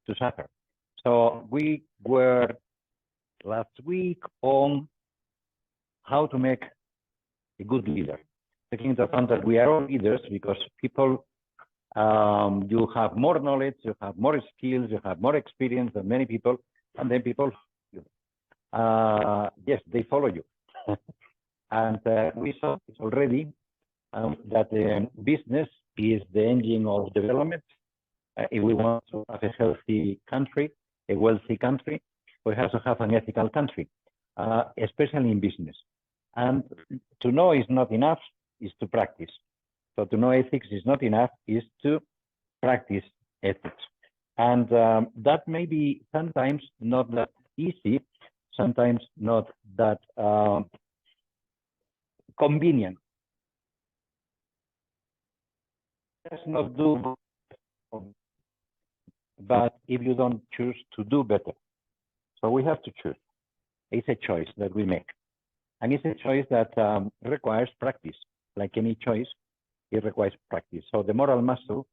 to suffer. So we were last week on how to make a good leader, taking into account that we are all leaders because people, you have more knowledge, you have more skills, you have more experience than many people, and then people, yes, they follow you. And we saw already that business is the engine of development. If we want to have a healthy country, a wealthy country, we have to have an ethical country, especially in business. And to know is not enough, is to practice. So to know ethics is not enough, is to practice ethics. And that may be sometimes not that easy, sometimes not that convenient. Let's not do, but if you don't choose to do better. So we have to choose. It's a choice that we make. And it's a choice that requires practice. Like any choice, it requires practice. So the moral muscle,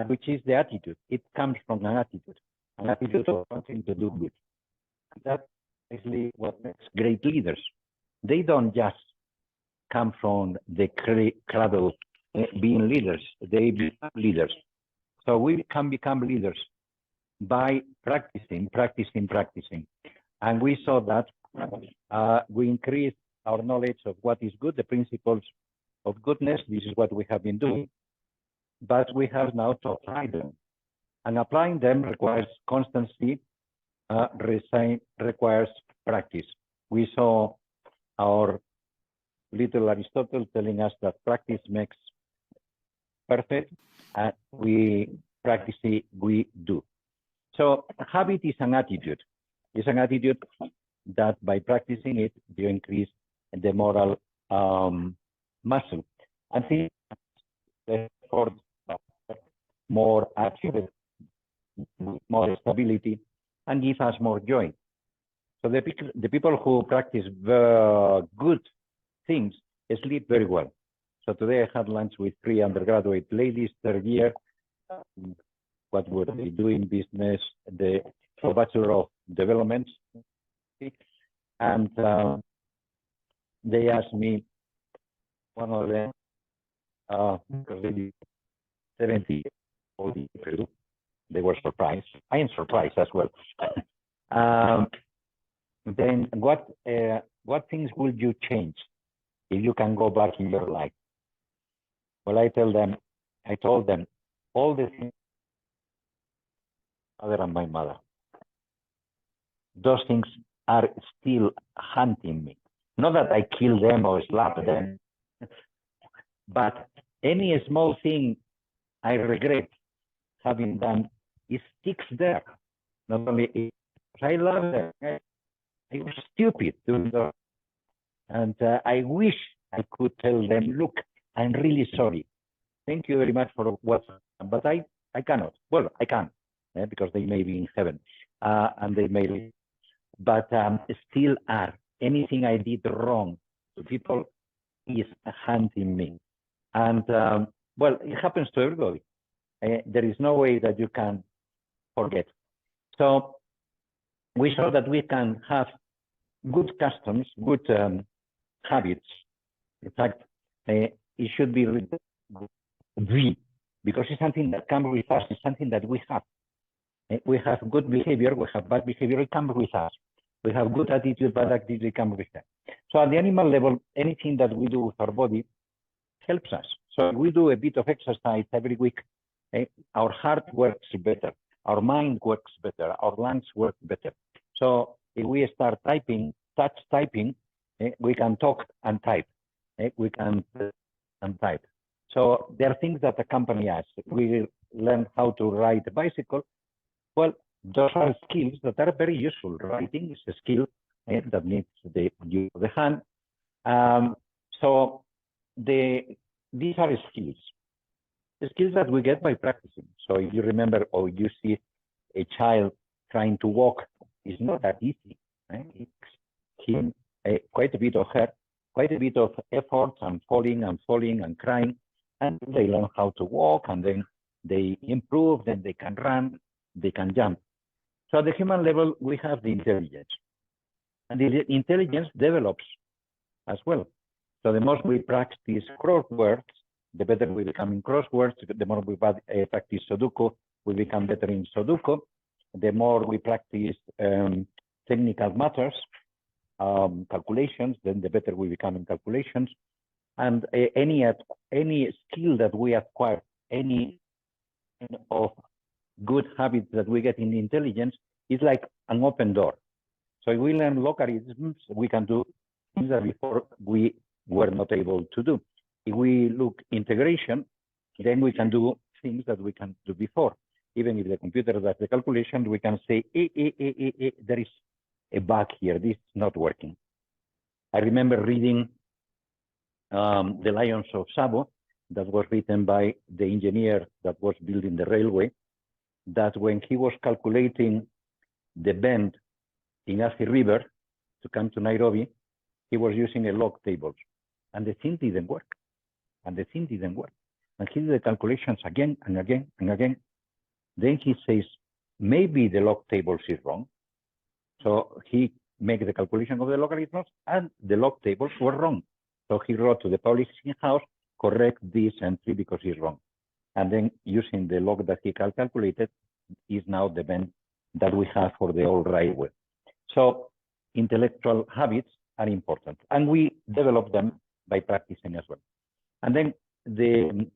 which is the attitude, it comes from an attitude of wanting to do good. That's basically what makes great leaders. They don't just come from the cradle being leaders, they become leaders. So we can become leaders by practicing. And we saw that we increased our knowledge of what is good, the principles of goodness. This is what we have been doing. But we have now to apply them. And applying them requires constancy, requires practice. We saw our little Aristotle telling us that practice makes perfect, and we practice it, we do. So habit is an attitude. It's an attitude that by practicing it, you increase the moral muscle. And think for more accurate, more stability, and give us more joy. So the people who practice good things sleep very well. So today I had lunch with 3 undergraduate ladies, third year. What were they doing? Business, the Bachelor of Development. And they asked me, one of them, because they did 70 all the Peru, they were surprised. I am surprised as well. Then what things would you change if you can go back in your life? Well, I told them all the things other than my mother. Those things are still haunting me. Not that I kill them or slap them, but any small thing I regret having done, it sticks there. Not only it, I love them. I was stupid doing that. And I wish I could tell them, look, I'm really sorry. Thank you very much for what, but I cannot. Well, I can, because they may be in heaven, and they may, but still are. Anything I did wrong to people is haunting me. And well, it happens to everybody. There is no way that you can forget. So we saw that we can have good customs, good habits. In fact, it should be because it's something that comes with us. It's something that we have. We have good behavior, we have bad behavior, it comes with us. We have good attitude, bad attitude, it comes with us. So at the animal level, anything that we do with our body helps us. So if we do a bit of exercise every week, our heart works better, our mind works better, our lungs work better. So if we start typing, touch typing, we can talk and type. We can and type. So there are things that accompany us. We learn how to ride a bicycle. Well, those are skills that are very useful. Writing is a skill that needs the use of the hand. So these are skills. The skills that we get by practicing. So if you remember or you see a child trying to walk, it's not that easy. It takes quite a bit of her, quite a bit of effort and falling and crying. And they learn how to walk, and then they improve, then they can run. they can jump. So at the human level, we have the intelligence. And the intelligence develops as well. So the more we practice crosswords, the better we become in crosswords. The more we practice Sudoku, we become better in Sudoku. The more we practice technical matters, calculations, then the better we become in calculations. And any skill that we acquire, any of good habits that we get in intelligence is like an open door. So if we learn logarithms, we can do things that before we were not able to do. If we look integration, then we can do things that we can do before. Even if the computer does the calculation, we can say, there is a bug here, this is not working. I remember reading The Lions of Sabo, that was written by the engineer that was building the railway, that when he was calculating the bend in Athi River to come to Nairobi, he was using a log tables, and the thing didn't work, and the thing didn't work. And he did the calculations again and again and again. Then he says, maybe the log tables is wrong. So he made the calculation of the logarithms, and the log tables were wrong. So he wrote to the publishing house, correct this entry because it's wrong. And then using the log that he calculated is now the bend that we have for the old railway. So intellectual habits are important, and we develop them by practicing as well. And then the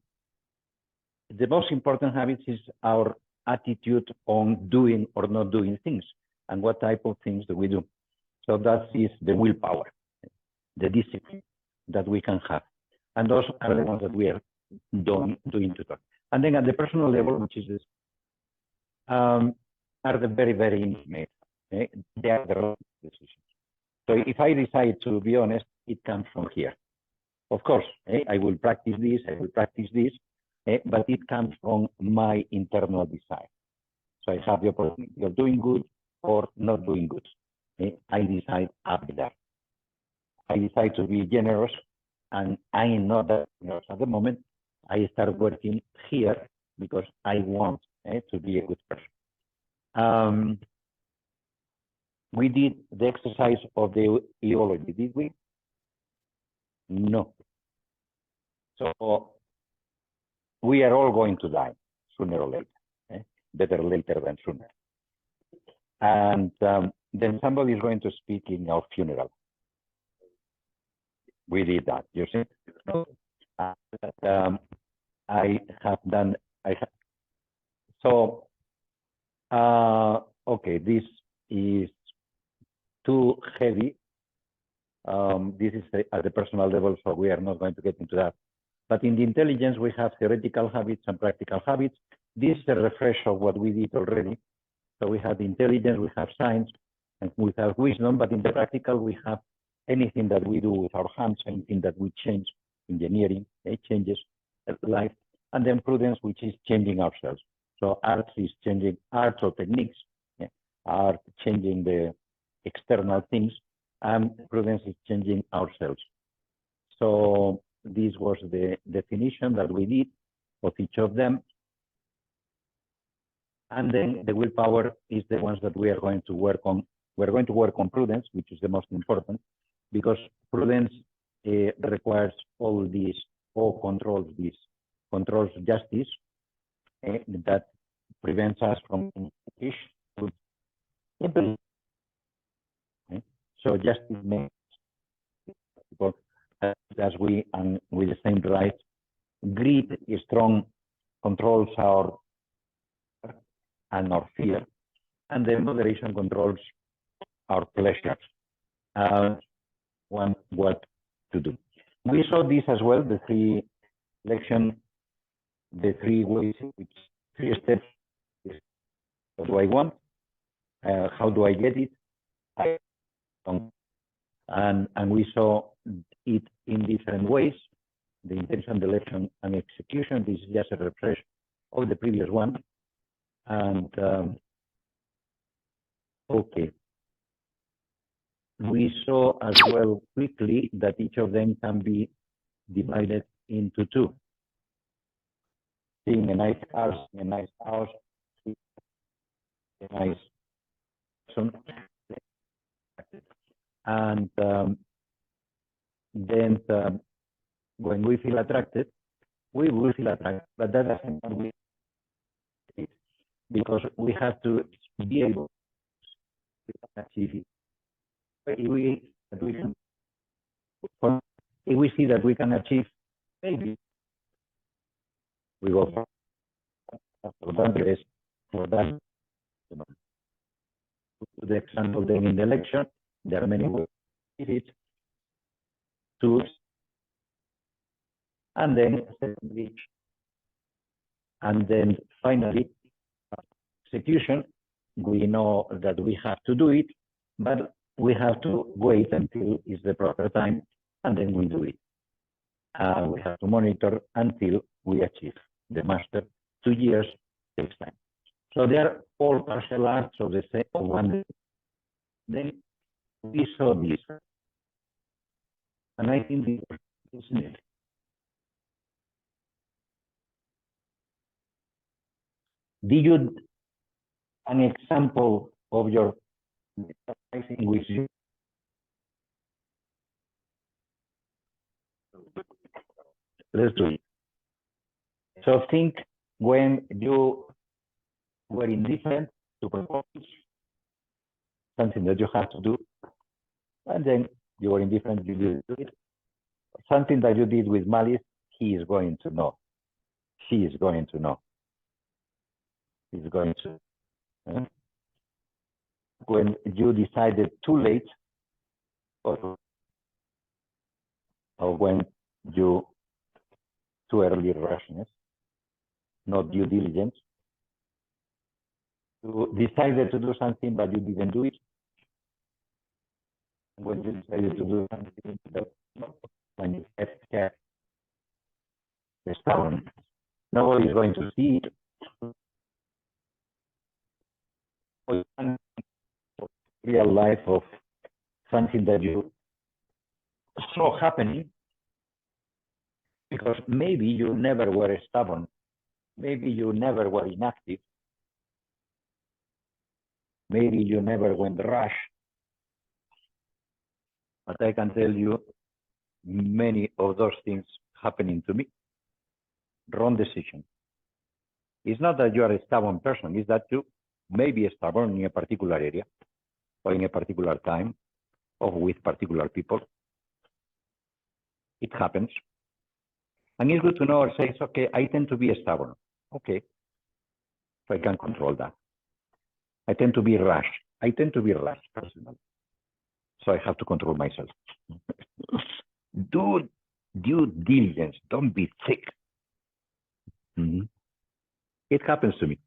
most important habits is our attitude on doing or not doing things, and what type of things do we do. So that is the willpower, the discipline that we can have. And those are the ones that we are doing to talk. And then at the personal level, which is this, are the very, very intimate. They are the decisions. So if I decide to be honest, it comes from here. Of course, I will practice this, but it comes from my internal desire. So I have the opportunity of doing good or not doing good. I decide up there. I decide to be generous, and I am not that generous at the moment. I start working here because I want to be a good person. We did the exercise of the ideology, did we? No. So we are all going to die sooner or later. Better later than sooner. And then somebody is going to speak in our funeral. We did that, you see? I have done, so, okay, this is too heavy. This is at the personal level, so we are not going to get into that. But in the intelligence, we have theoretical habits and practical habits. This is a refresh of what we did already. So we have intelligence, we have science, and we have wisdom, but in the practical, we have anything that we do with our hands, anything that we change, engineering, changes life, and then prudence, which is changing ourselves. So art is changing, art or techniques are changing the external things, and prudence is changing ourselves. So this was the definition that we did of each of them. And then the willpower is the ones that we are going to work on. We're going to work on prudence, which is the most important, because prudence requires all these, or controls this, controls justice that prevents us from so justice makes people as we and with the same right. Greed is strong, controls our and our fear, and then moderation controls our pleasures. What to do. We saw this as well, the three ways, which 3 steps. What do I want? How do I get it? And we saw it in different ways, the intention, the election, and execution. This is just a refresh of the previous one. And okay. We saw as well quickly that each of them can be divided into 2. Seeing a nice house, nice person, and then when we feel attracted, we will feel attracted, but that doesn't mean it, because we have to be able to achieve it. If we see that we can achieve, maybe we go for that. For that, the example then in the lecture, there are many ways to it, tools, and then secondly, and then finally, execution. We know that we have to do it, but we have to wait until it's the proper time, and then we do it. We have to monitor until we achieve the master. 2 years takes time. So they are all partial arts of the same one day. Then we saw this, and I think this is it. Did you an example of your exercising with you? Let's do it. So think when you were indifferent to perform something that you have to do, and then you were indifferent, you didn't do it. Something that you did with malice, he is going to know. She is going to know. He's going to. When you decided too late, or when you too early rashness, not due diligence, you decided to do something but you didn't do it. When you decided to do something that when you get scared, stubborn, nobody is going to see it. Real life of something that you saw happening, because maybe you never were stubborn, maybe you never were inactive, maybe you never went rash, but I can tell you many of those things happening to me. Wrong decision. It's not that you are a stubborn person, it's that you may be stubborn in a particular area or in a particular time or with particular people. It happens. And it's good to know or say, okay, I tend to be stubborn. Okay, so I can control that. I tend to be rash. I tend to be rash personally. So I have to control myself. Do due diligence. Don't be thick. It happens to me.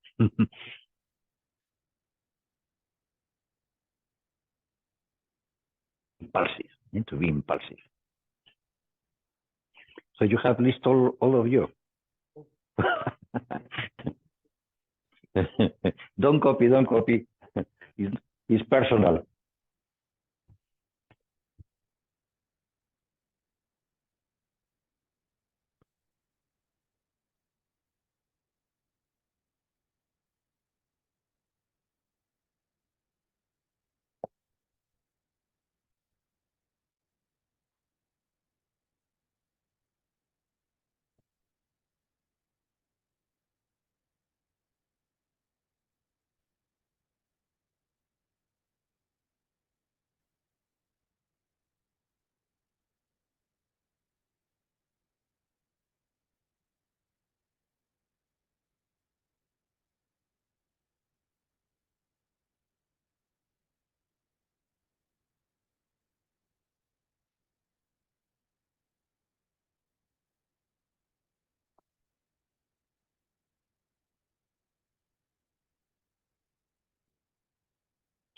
Impulsive. Need to be impulsive. So you have list all of you. Don't copy, don't copy. It's personal.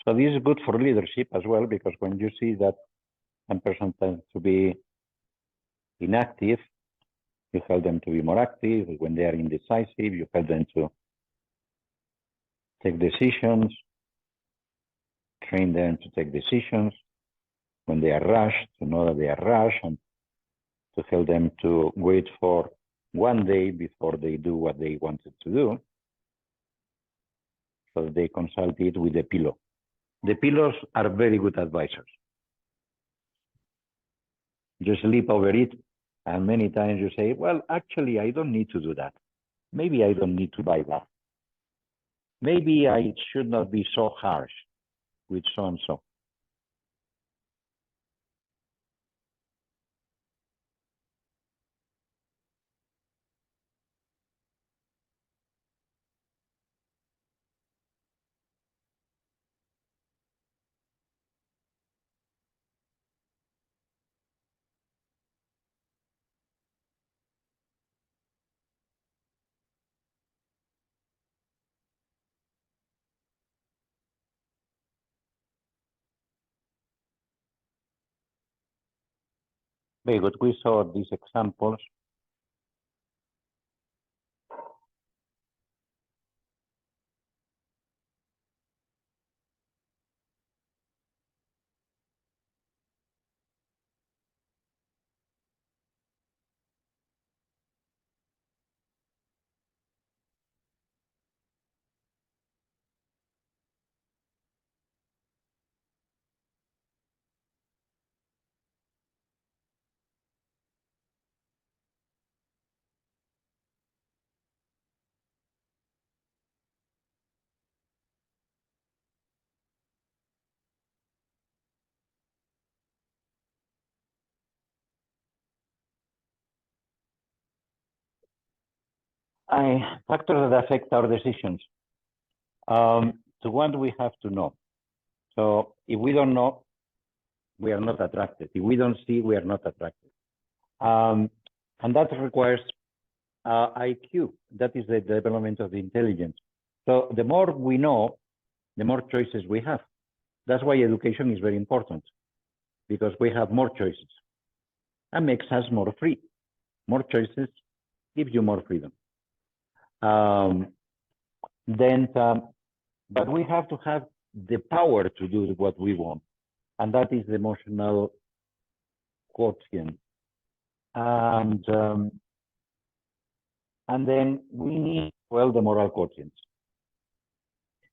So this is good for leadership as well, because when you see that one person tends to be inactive, you help them to be more active. When they are indecisive, you help them to take decisions, train them to take decisions. When they are rushed, to know that they are rushed, and to help them to wait for one day before they do what they wanted to do. So they consult it with the pillow. The pillows are very good advisors. You sleep over it, and many times you say, well, actually, I don't need to do that. Maybe I don't need to buy that. Maybe I should not be so harsh with so-and-so. Very good. We saw these examples. Factors that affect our decisions. The one we have to know. So if we don't know, we are not attracted. If we don't see, we are not attracted. And that requires IQ. That is the development of the intelligence. So the more we know, the more choices we have. That's why education is very important, because we have more choices and makes us more free. More choices give you more freedom. But we have to have the power to do what we want, and that is the emotional quotient. And then we need, well, the moral quotients.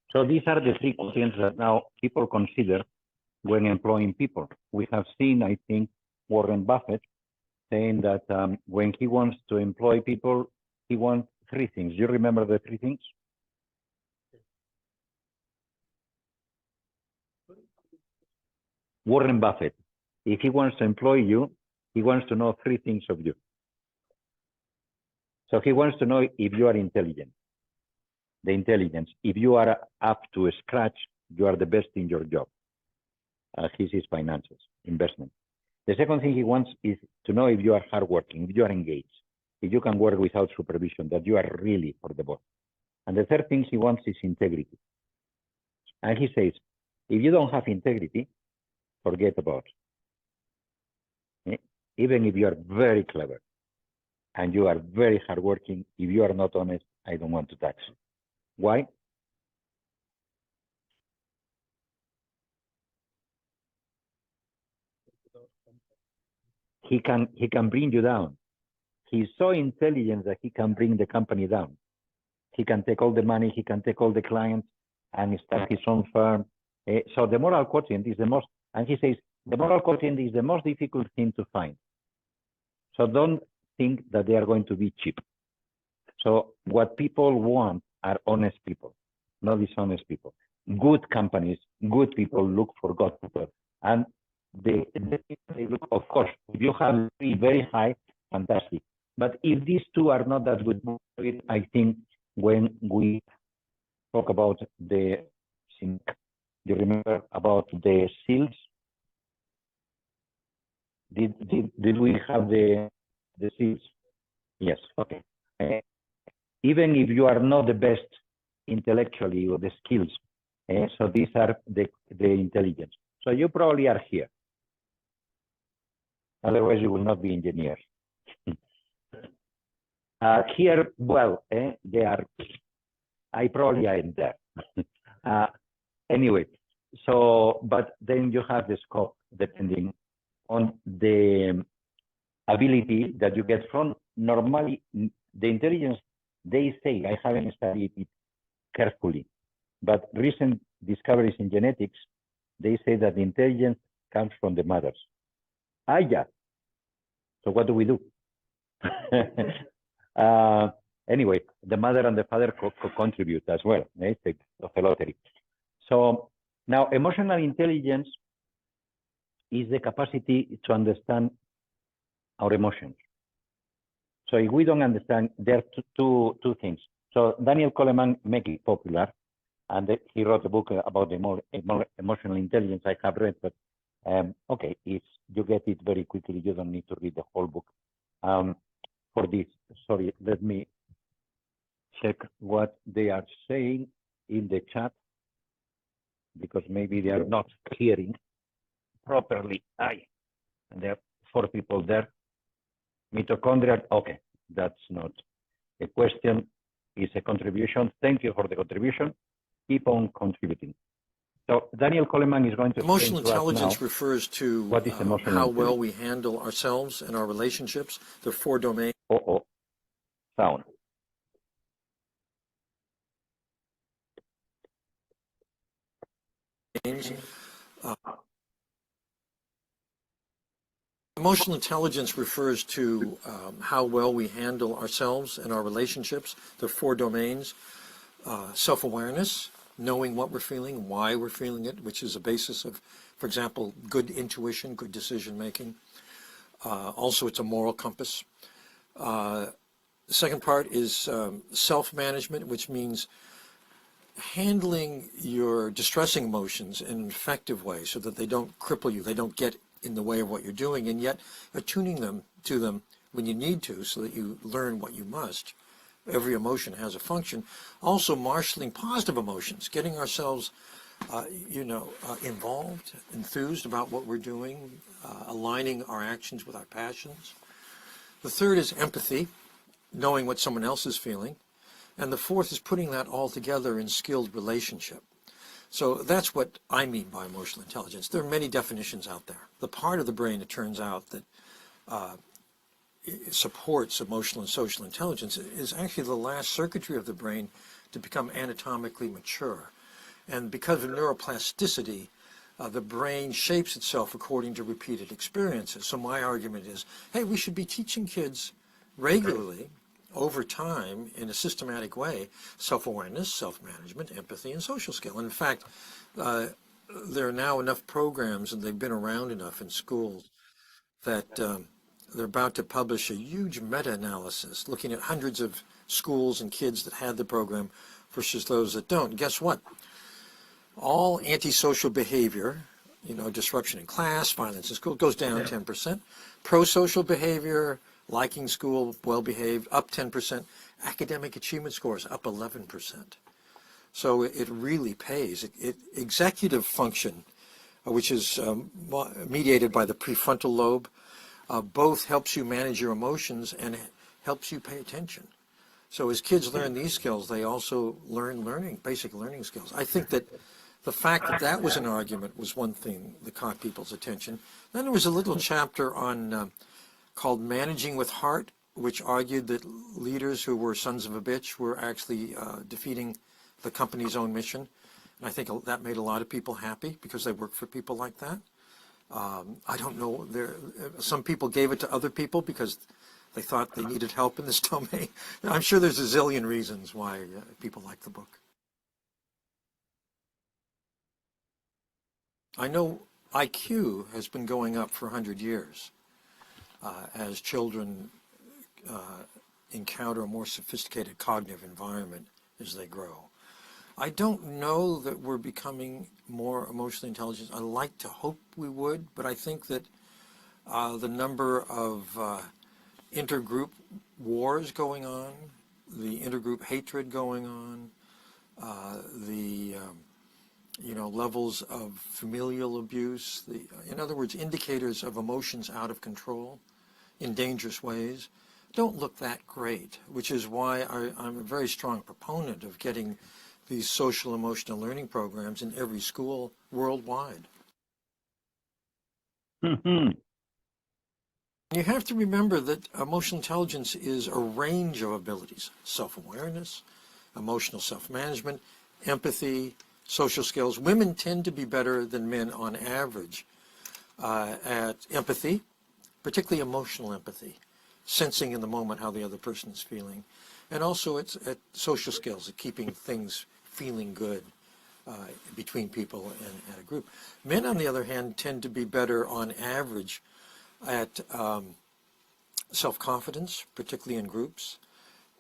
So these are the three quotients that now people consider when employing people. We have seen, I think, Warren Buffett saying that when he wants to employ people, he wants three things. You remember the three things? Warren Buffett, if he wants to employ you, he wants to know three things of you. So he wants to know if you are intelligent, the intelligence. If you are up to scratch, you are the best in your job. His is finances, investment. The second thing he wants is to know if you are hardworking, if you are engaged, if you can work without supervision, that you are really for the boss. And the third thing he wants is integrity. And he says, if you don't have integrity, forget about it. Even if you are very clever and you are very hardworking, if you are not honest, I don't want to touch you. Why? He can bring you down. He's so intelligent that he can bring the company down. He can take all the money, he can take all the clients and start his own firm. So the moral quotient is the most, and he says, the moral quotient is the most difficult thing to find. So don't think that they are going to be cheap. So what people want are honest people, not dishonest people. Good companies, good people look for good people. And they look, of course, if you have three very high, fantastic. But if these two are not that good, I think when we talk about the, you remember about the seals? Did we have the seals? Yes, okay. Even if you are not the best intellectually or the skills, so these are the intelligence. So you probably are here. Otherwise, you will not be engineers. Here, well, they are, I probably am there. Anyway, so, but then you have the scope depending on the ability that you get from normally the intelligence. They say, I haven't studied it carefully, But recent discoveries in genetics, they say that intelligence comes from the mothers. Yeah. So what do we do? Anyway, the mother and the father contribute as well. It's a lottery. So now emotional intelligence is the capacity to understand our emotions. So if we don't understand, there are two things. So Daniel Coleman make it popular, and he wrote a book about emotional intelligence I have read, but okay, if you get it very quickly, you don't need to read the whole book. For this, sorry, let me check what they are saying in the chat, because maybe they are not hearing properly. There are 4 people there. Mitochondria, okay, that's not a question, it's a contribution. Thank you for the contribution. Keep on contributing. So Daniel Coleman is going to emotional intelligence refers to what is how well we handle ourselves and our relationships. There are 4 domains. Sound. Emotional intelligence refers to how well we handle ourselves and our relationships. There are 4 domains. Self-awareness, knowing what we're feeling, why we're feeling it, which is a basis of, for example, good intuition, good decision-making. Also, it's a moral compass. The second part is self-management, which means handling your distressing emotions in an effective way so that they don't cripple you, they don't get in the way of what you're doing, and yet attuning them to them when you need to so that you learn what you must. Every emotion has a function. Also, marshaling positive emotions, getting ourselves, involved, enthused about what we're doing, aligning our actions with our passions. The third is empathy, knowing what someone else is feeling. And the fourth is putting that all together in skilled relationship. So that's what I mean by emotional intelligence. There are many definitions out there. The part of the brain, it turns out, that supports emotional and social intelligence is actually the last circuitry of the brain to become anatomically mature. And because of neuroplasticity, the brain shapes itself according to repeated experiences. So my argument is, hey, we should be teaching kids regularly, over time, in a systematic way, self-awareness, self-management, empathy, and social skill. And in fact, there are now enough programs, and they've been around enough in schools, that they're about to publish a huge meta-analysis looking at hundreds of schools and kids that had the program versus those that don't. Guess what? All antisocial behavior, disruption in class, violence in school, goes down 10%. Pro-social behavior, liking school, well-behaved, up 10%. Academic achievement scores, up 11%. So it really pays. Executive function, which is mediated by the prefrontal lobe, both helps you manage your emotions and helps you pay attention. So as kids learn these skills, they also learn basic learning skills. I think that the fact that that was an argument was one thing that caught people's attention. Then there was a little chapter on called Managing with Heart, which argued that leaders who were sons of a bitch were actually defeating the company's own mission. And I think that made a lot of people happy because they work for people like that. I don't know, some people gave it to other people because they thought they needed help in this domain. I'm sure there's a zillion reasons why people like the book. I know IQ has been going up for 100 years as children encounter a more sophisticated cognitive environment as they grow. I don't know that we're becoming more emotionally intelligent. I like to hope we would, but I think that the number of intergroup wars going on, the intergroup hatred going on, the levels of familial abuse, in other words, indicators of emotions out of control in dangerous ways, don't look that great, which is why I'm a very strong proponent of getting these social emotional learning programs in every school worldwide. Mm-hmm. You have to remember that emotional intelligence is a range of abilities: self-awareness, emotional self-management, empathy, social skills. Women tend to be better than men on average at empathy, particularly emotional empathy, sensing in the moment how the other person is feeling. And also it's at social skills, at keeping things feeling good between people and a group. Men, on the other hand, tend to be better on average at self-confidence, particularly in groups,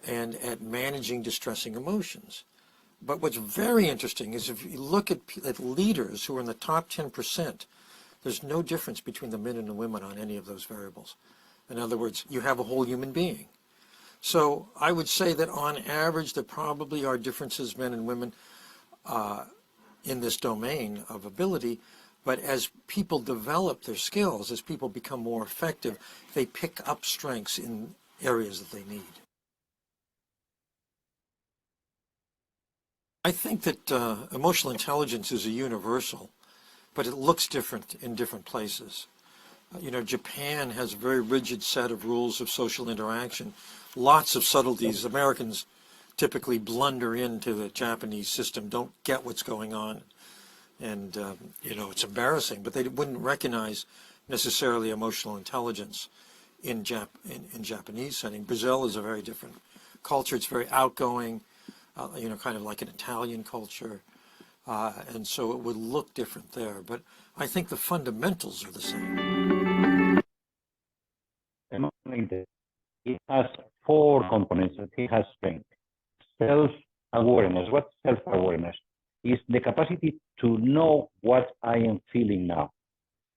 and at managing distressing emotions. But what's very interesting is if you look at leaders who are in the top 10%, there's no difference between the men and the women on any of those variables. In other words, you have a whole human being. So I would say that on average, there probably are differences, men and women, in this domain of ability. But as people develop their skills, as people become more effective, they pick up strengths in areas that they need. I think that emotional intelligence is a universal, but it looks different in different places. You know, Japan has a very rigid set of rules of social interaction, lots of subtleties. Americans typically blunder into the Japanese system, don't get what's going on. And, you know, it's embarrassing, but they wouldn't recognize necessarily emotional intelligence in Japanese setting. Brazil is a very different culture. It's very outgoing, you know, kind of like an Italian culture. And so it would look different there. But I think the fundamentals are the same. It has 4 components that it has strength. Self-awareness. What's self-awareness? Is the capacity to know what I am feeling now.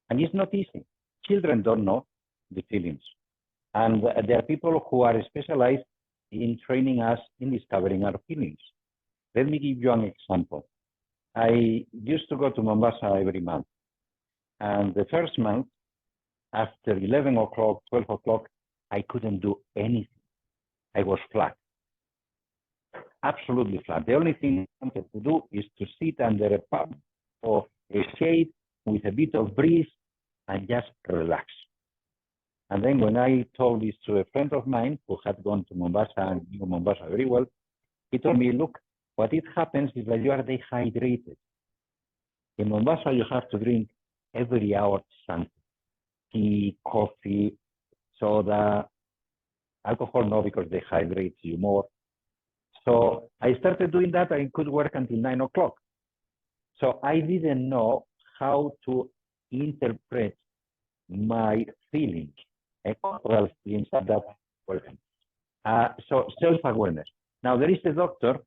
And it's not easy. Children don't know the feelings. And there are people who are specialized in training us in discovering our feelings. Let me give you an example. I used to go to Mombasa every month. And the first month, after 11 o'clock, 12 o'clock, I couldn't do anything. I was flat. Absolutely flat. The only thing I wanted to do is to sit under a palm or a shade with a bit of breeze and just relax. And then when I told this to a friend of mine who had gone to Mombasa and knew Mombasa very well, he told me, look, what it happens is that you are dehydrated. In Mombasa, you have to drink every hour something. Tea, coffee, soda, alcohol, no, because dehydrates you more. So I started doing that. I could work until 9 o'clock. So I didn't know how to interpret my feelings, cultural feelings at that point. So self-awareness. Now there is a doctor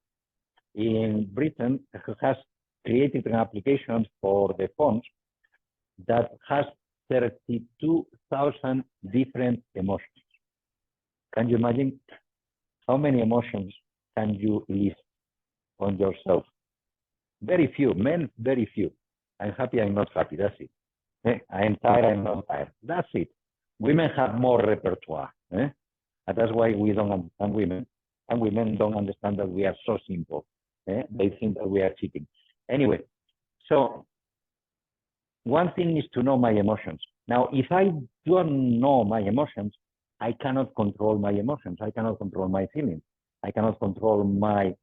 in Britain who has created an application for the phones that has 32,000 different emotions. Can you imagine how many emotions can you list on yourself? Very few, men, very few. I'm happy, I'm not happy, that's it. I'm tired, I'm not tired, that's it. Women have more repertoire. And that's why we don't understand women. And women don't understand that we are so simple. They think that we are cheating. Anyway, so one thing is to know my emotions. Now, if I don't know my emotions, I cannot control my emotions. I cannot control my feelings. I cannot control my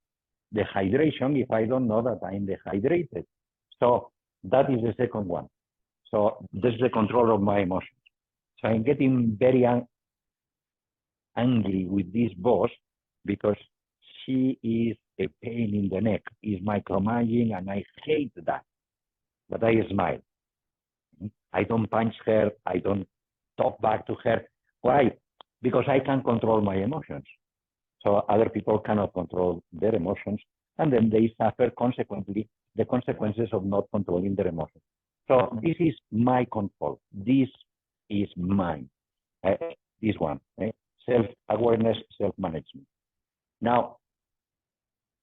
dehydration if I don't know that I'm dehydrated. So that is the second one. So this is the control of my emotions. So I'm getting very angry with this boss because she is a pain in the neck, is micromanaging, and I hate that. But I smile. I don't punch her. I don't talk back to her. Why? Because I can control my emotions. So other people cannot control their emotions, and then they suffer consequently the consequences of not controlling their emotions. So this is my control. This is mine. This one, self-awareness, self-management. Now,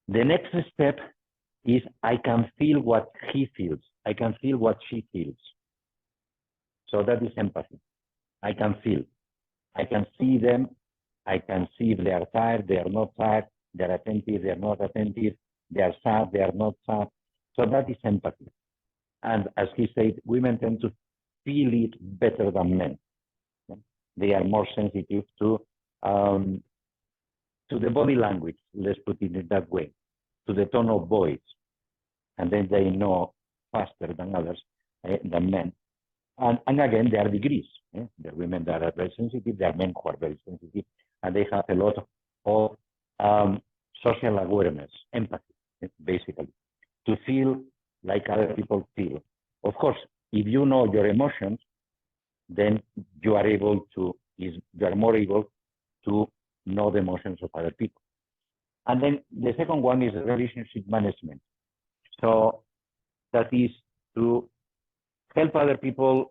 the next step is I can feel what he feels. I can feel what she feels. So that is empathy. I can feel. I can see them. I can see if they are tired, they are not tired, they are attentive, they are not attentive, they are sad, they are not sad. So that is empathy. And as he said, women tend to feel it better than men. They are more sensitive to the body language, let's put it that way, to the tone of voice, and then they know faster than others, than men. And again, there are degrees. There are women that are very sensitive, there are men who are very sensitive, and they have a lot of social awareness, empathy, basically, to feel like other people feel. Of course, if you know your emotions, then you are more able to know the emotions of other people. And then the second one is relationship management. So that is to help other people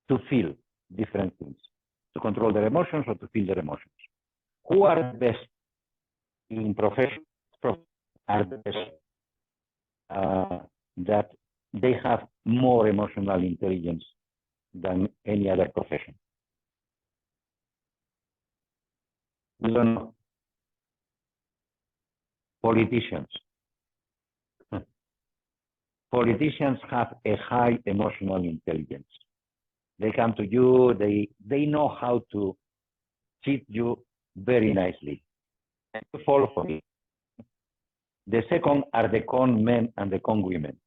to feel different things, to control their emotions or to feel their emotions. Who are the best in profession? Are the best that they have more emotional intelligence than any other profession. We don't know. Politicians. Politicians have a high emotional intelligence. They come to you, they know how to treat you very nicely. And you fall for it. The second are the con men and the con women.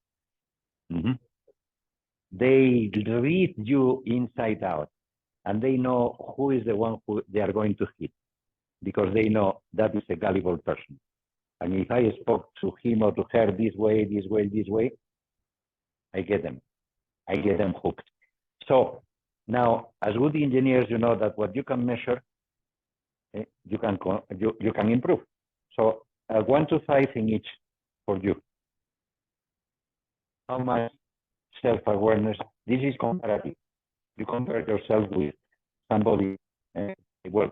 They read you inside out, and they know who is the one who they are going to hit, because they know that is a gullible person. And if I spoke to him or to her this way, I get them hooked. So now, as good engineers, you know that what you can measure, you can improve. So 1 to 5 in each for you. How much self-awareness? This is comparative. You compare yourself with somebody. Well,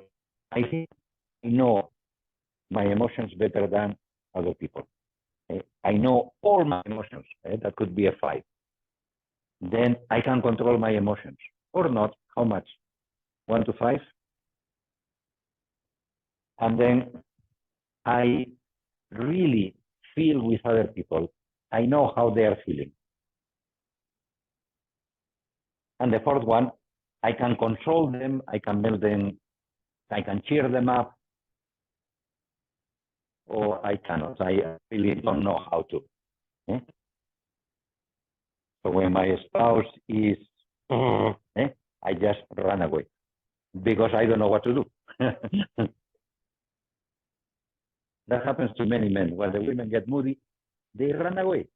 I think I know my emotions better than other people. I know all my emotions. That could be a 5. Then I can control my emotions, or not. How much? 1 to 5. And then I really feel with other people. I know how they are feeling. And the fourth one, I can control them, I can melt them, I can cheer them up, or I cannot. I really don't know how to. So when my spouse is, I just run away because I don't know what to do. That happens to many men. When the women get moody, they run away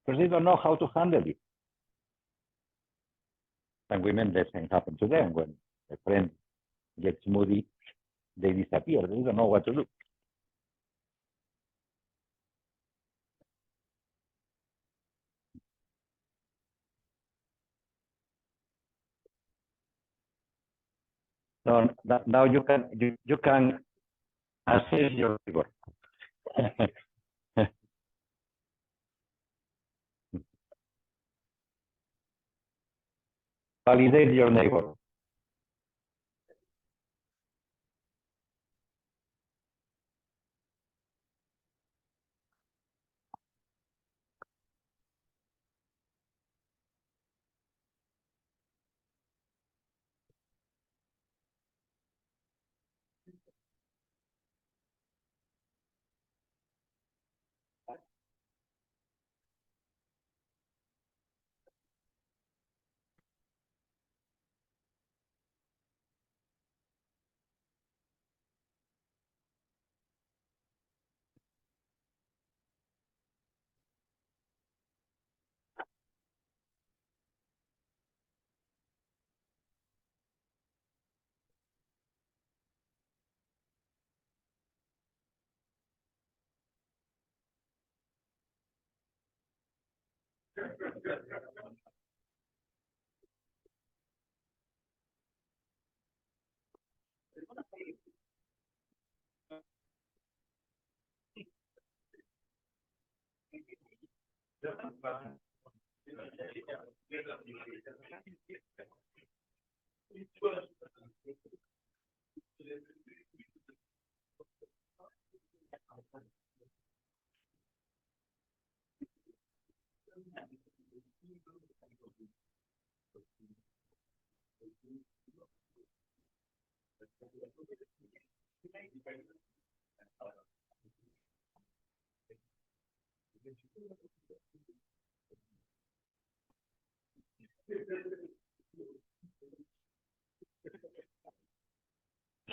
because they don't know how to handle it. And women, the same happens to them. When a friend gets moody, they disappear. They don't know what to do. So now you can assess your neighbor. Validate your neighbor.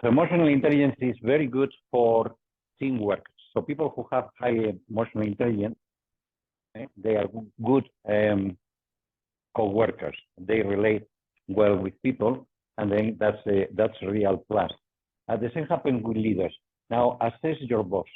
So emotional intelligence is very good for teamwork. So people who have high emotional intelligence, they are good co-workers. They relate well with people, and then that's a real plus. The same happens with leaders. Now assess your boss.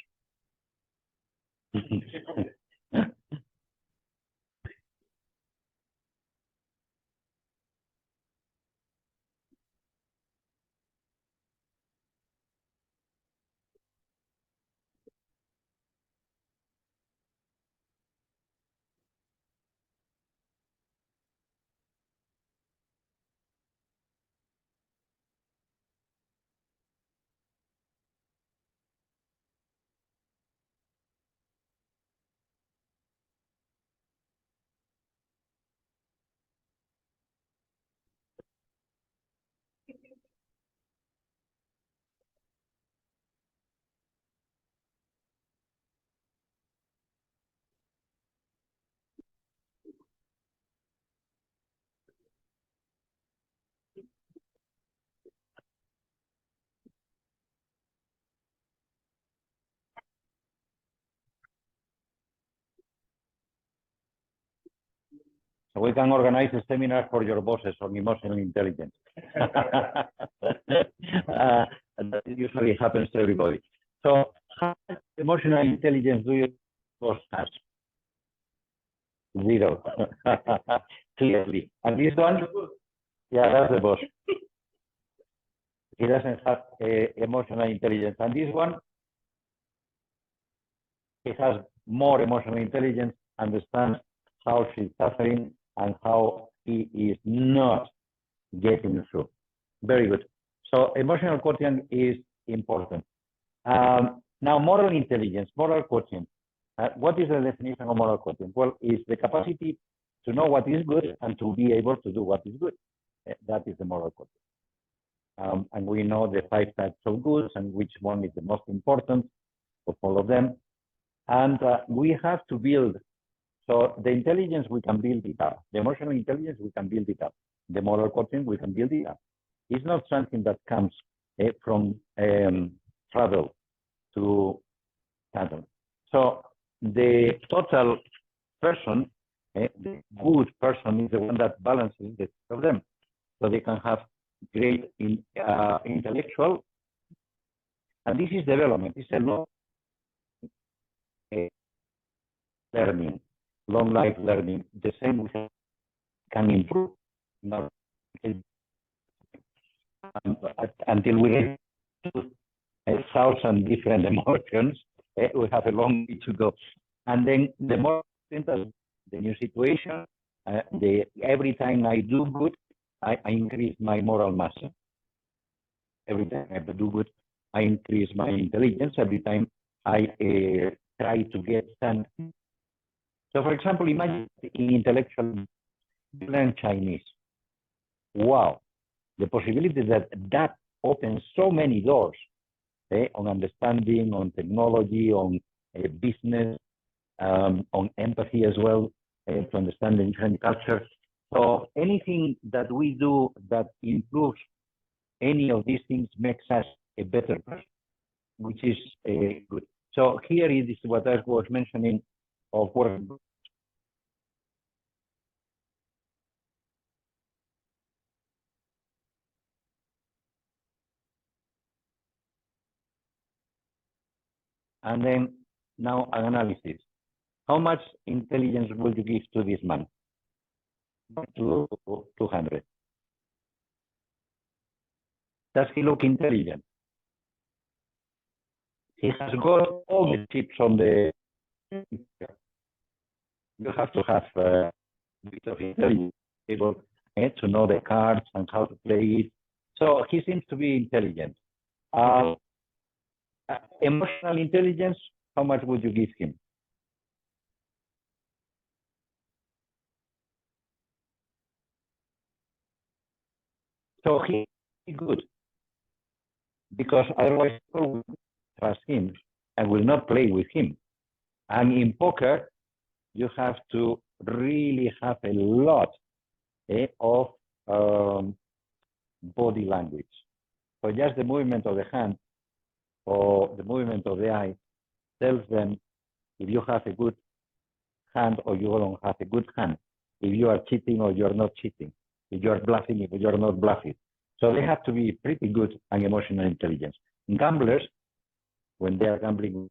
So we can organize a seminar for your bosses on emotional intelligence. That usually happens to everybody. So how much emotional intelligence do your boss have? Zero. Clearly. And this one, yeah, that's the boss. He doesn't have emotional intelligence. And this one, he has more emotional intelligence, understands how she's suffering and how he is not getting through. Very good. So emotional quotient is important. Now, moral intelligence, moral quotient. What is the definition of moral quotient? Well, it's the capacity to know what is good and to be able to do what is good. That is the moral quotient. And we know the 5 types of goods and which one is the most important of all of them. And we have to build. So the intelligence, we can build it up. The emotional intelligence, we can build it up. The moral quotient, we can build it up. It's not something that comes from travel to Canton. So the total person, the good person, is the one that balances the two of them. So they can have great intellectual, and this is development. It's a long learning, long life learning. The same can improve until we get to 1,000 different emotions. We have a long way to go. And then the more the new situation, every time I do good, I increase my moral mass. Every time I do good, I increase my intelligence. Every time I try to get something. So, for example, imagine in intellectual, you learn Chinese. Wow, the possibility that opens so many doors on understanding, on technology, on business, on empathy as well, to understand the different cultures. So anything that we do that improves any of these things makes us a better person, which is good. So here it is what I was mentioning of work. And then now an analysis. How much intelligence will you give to this man? 200. Does he look intelligent? He has got all the chips on the. You have to have a bit of intelligence able to know the cards and how to play it. So he seems to be intelligent. Emotional intelligence, how much would you give him? So he's good, because otherwise people will trust him and will not play with him. And in poker, you have to really have a lot of body language. So just the movement of the hand or the movement of the eye tells them if you have a good hand or you don't have a good hand, if you are cheating or you are not cheating, if you are bluffing, if you are not bluffing. So they have to be pretty good on emotional intelligence. Gamblers, when they are gambling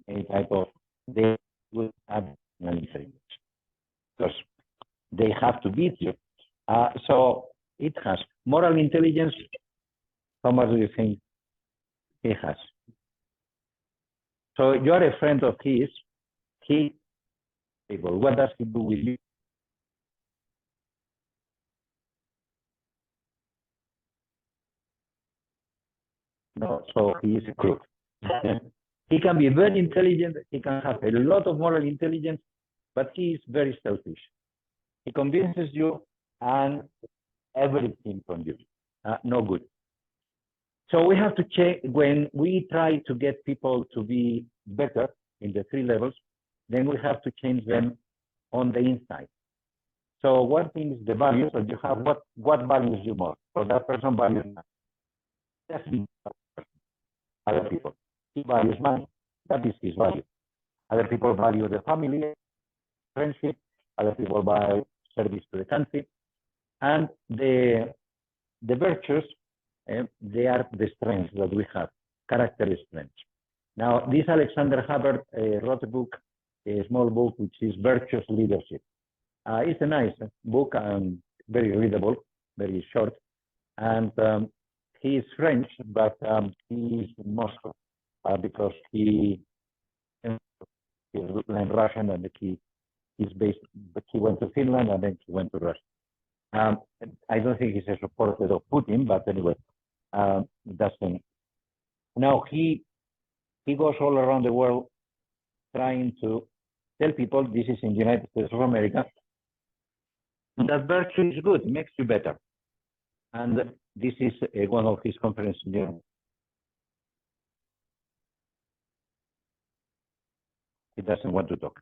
any type of, they will add emotional intelligence because they have to beat you. So it has moral intelligence. How much do you think he has? So you are a friend of his. What does he do with you? No, so he is a crook. He can be very intelligent. He can have a lot of moral intelligence, but he is very selfish. He convinces you and everything from you. No good. So we have to check when we try to get people to be better in the 3 levels, then we have to change them on the inside. So one thing is the values that you have. What values you more? So that person values other people. He values money. That is his value. Other people value the family, friendship. Other people value service to the country. And the virtues, they are the strengths that we have, character strengths. Now, this Alexander Hubbard wrote a book, a small book, which is Virtuous Leadership. It's a nice book and very readable, very short. And he is French, but he is in Moscow because he learned Russian and he's based, but he went to Finland and then he went to Russia. I don't think he's a supporter of Putin, but anyway, that's him. Now he goes all around the world trying to tell people, this is in the United States of America, that virtue is good, makes you better. And this is one of his conferences in Germany. He doesn't want to talk.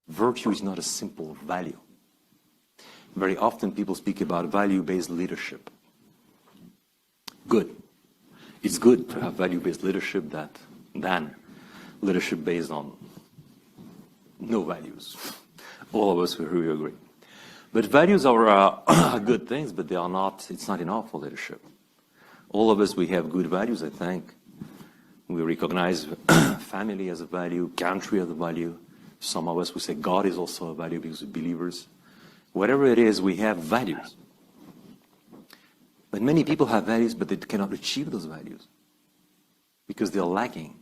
Virtue is not a simple value. Very often people speak about value-based leadership. Good. It's good to have value-based leadership than leadership based on no values. All of us will really agree. But values are good things, but they are not, it's not enough for leadership. All of us, we have good values, I think. We recognize family as a value, country as a value. Some of us, we say God is also a value because we're believers. Whatever it is, we have values. But many people have values, but they cannot achieve those values because they are lacking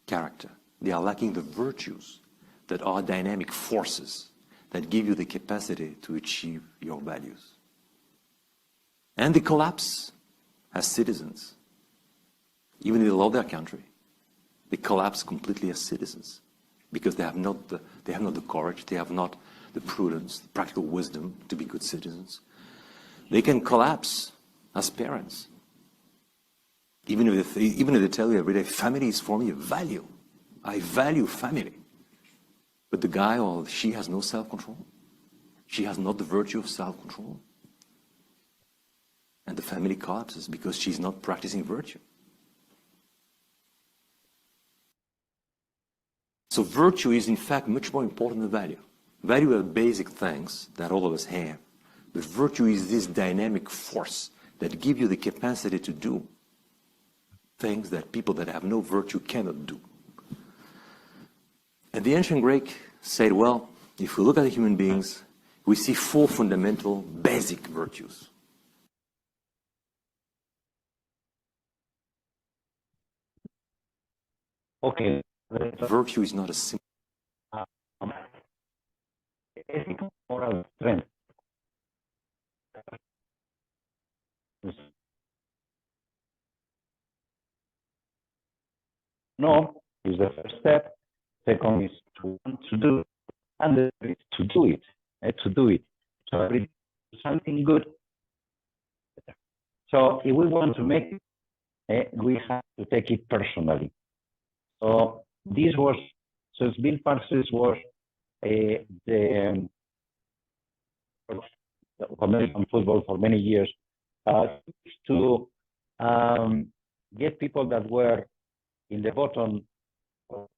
character. They are lacking the virtues that are dynamic forces that give you the capacity to achieve your values. And they collapse as citizens. Even if they love their country, they collapse completely as citizens because they have not the courage, they have not the prudence, the practical wisdom to be good citizens. They can collapse as parents. Even if they tell you every day, family is for me a value. I value family. But the guy or she has no self-control. She has not the virtue of self-control. And the family collapses because she's not practicing virtue. So virtue is in fact much more important than value. Value are basic things that all of us have. But virtue is this dynamic force that gives you the capacity to do things that people that have no virtue cannot do. And the ancient Greek said, well, if we look at the human beings, we see 4 fundamental, basic virtues. Okay. Virtue is not a simple. Ethical moral strength. No is the first step. Second is to want to do, and the third is to do it. To do it. So every something good, So if we want to make it, we have to take it personally. So this was, so Bill Parsons was the American football for many years, to get people that were in the bottom of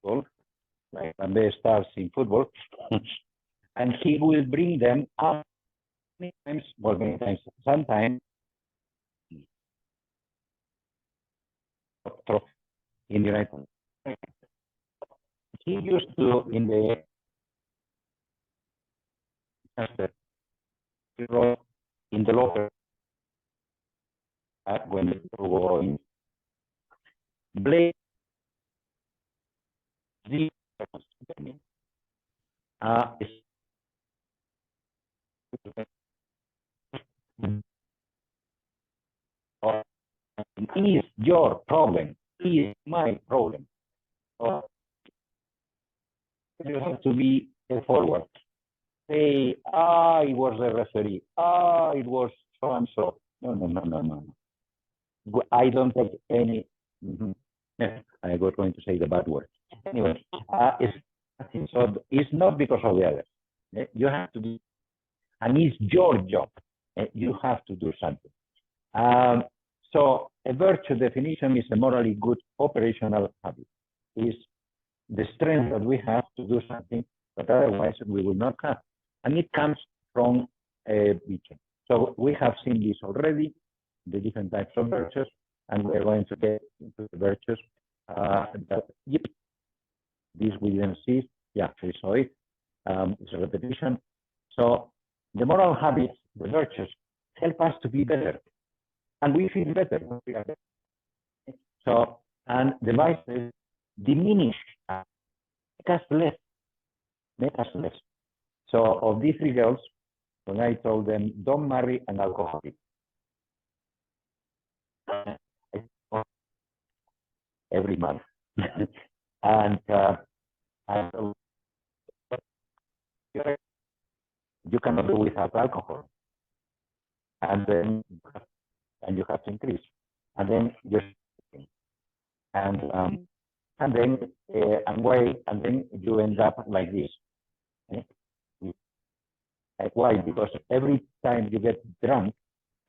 football, like Ambe stars in football, and he will bring them up many times, well, many times, sometimes in the United States. He used to, in the in the locker when they were going, blade the is your problem, is my problem. You have to be forward. Say, it was the referee. It was so and so. No. I don't take any. I was going to say the bad word. Anyway, so it's not because of the others. You have to do, and it's your job. You have to do something. So a virtue definition is a morally good operational habit. It's the strength that we have to do something that otherwise we will not have. And it comes from vision. So we have seen this already, the different types of virtues, and we're going to get into the virtues yep, this we didn't see. Yeah, we saw it. It's a repetition. So the moral habits, the virtues, help us to be better. And we feel better when we are better. So, and the vices diminish, make us less. So of these three girls, when I told them, don't marry an alcoholic, every month. And I told, you cannot do without alcohol. And then you have to increase. And then just and then and then you end up like this. Why? Because every time you get drunk,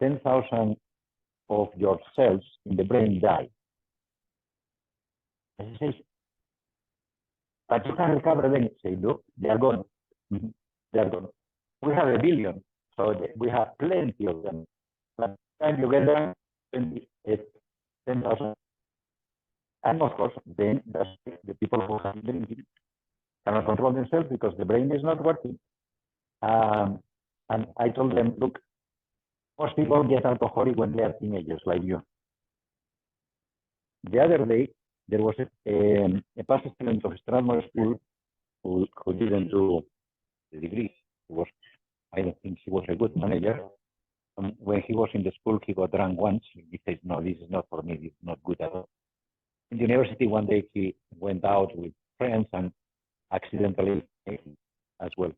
10,000 of your cells in the brain die. But you can recover them. Say, look, they are gone. They are gone. We have 1 billion, so we have plenty of them. But time you get drunk, 10,000. And of course, then the people who have been drinking cannot control themselves because the brain is not working. And I told them, look, most people get alcoholic when they are teenagers, like you. The other day, there was a past student of Strathmore School who didn't do the degree. I don't think he was a good manager. When he was in the school, he got drunk once. He said, no, this is not for me. This is not good at all. In the university, one day he went out with friends and accidentally as well.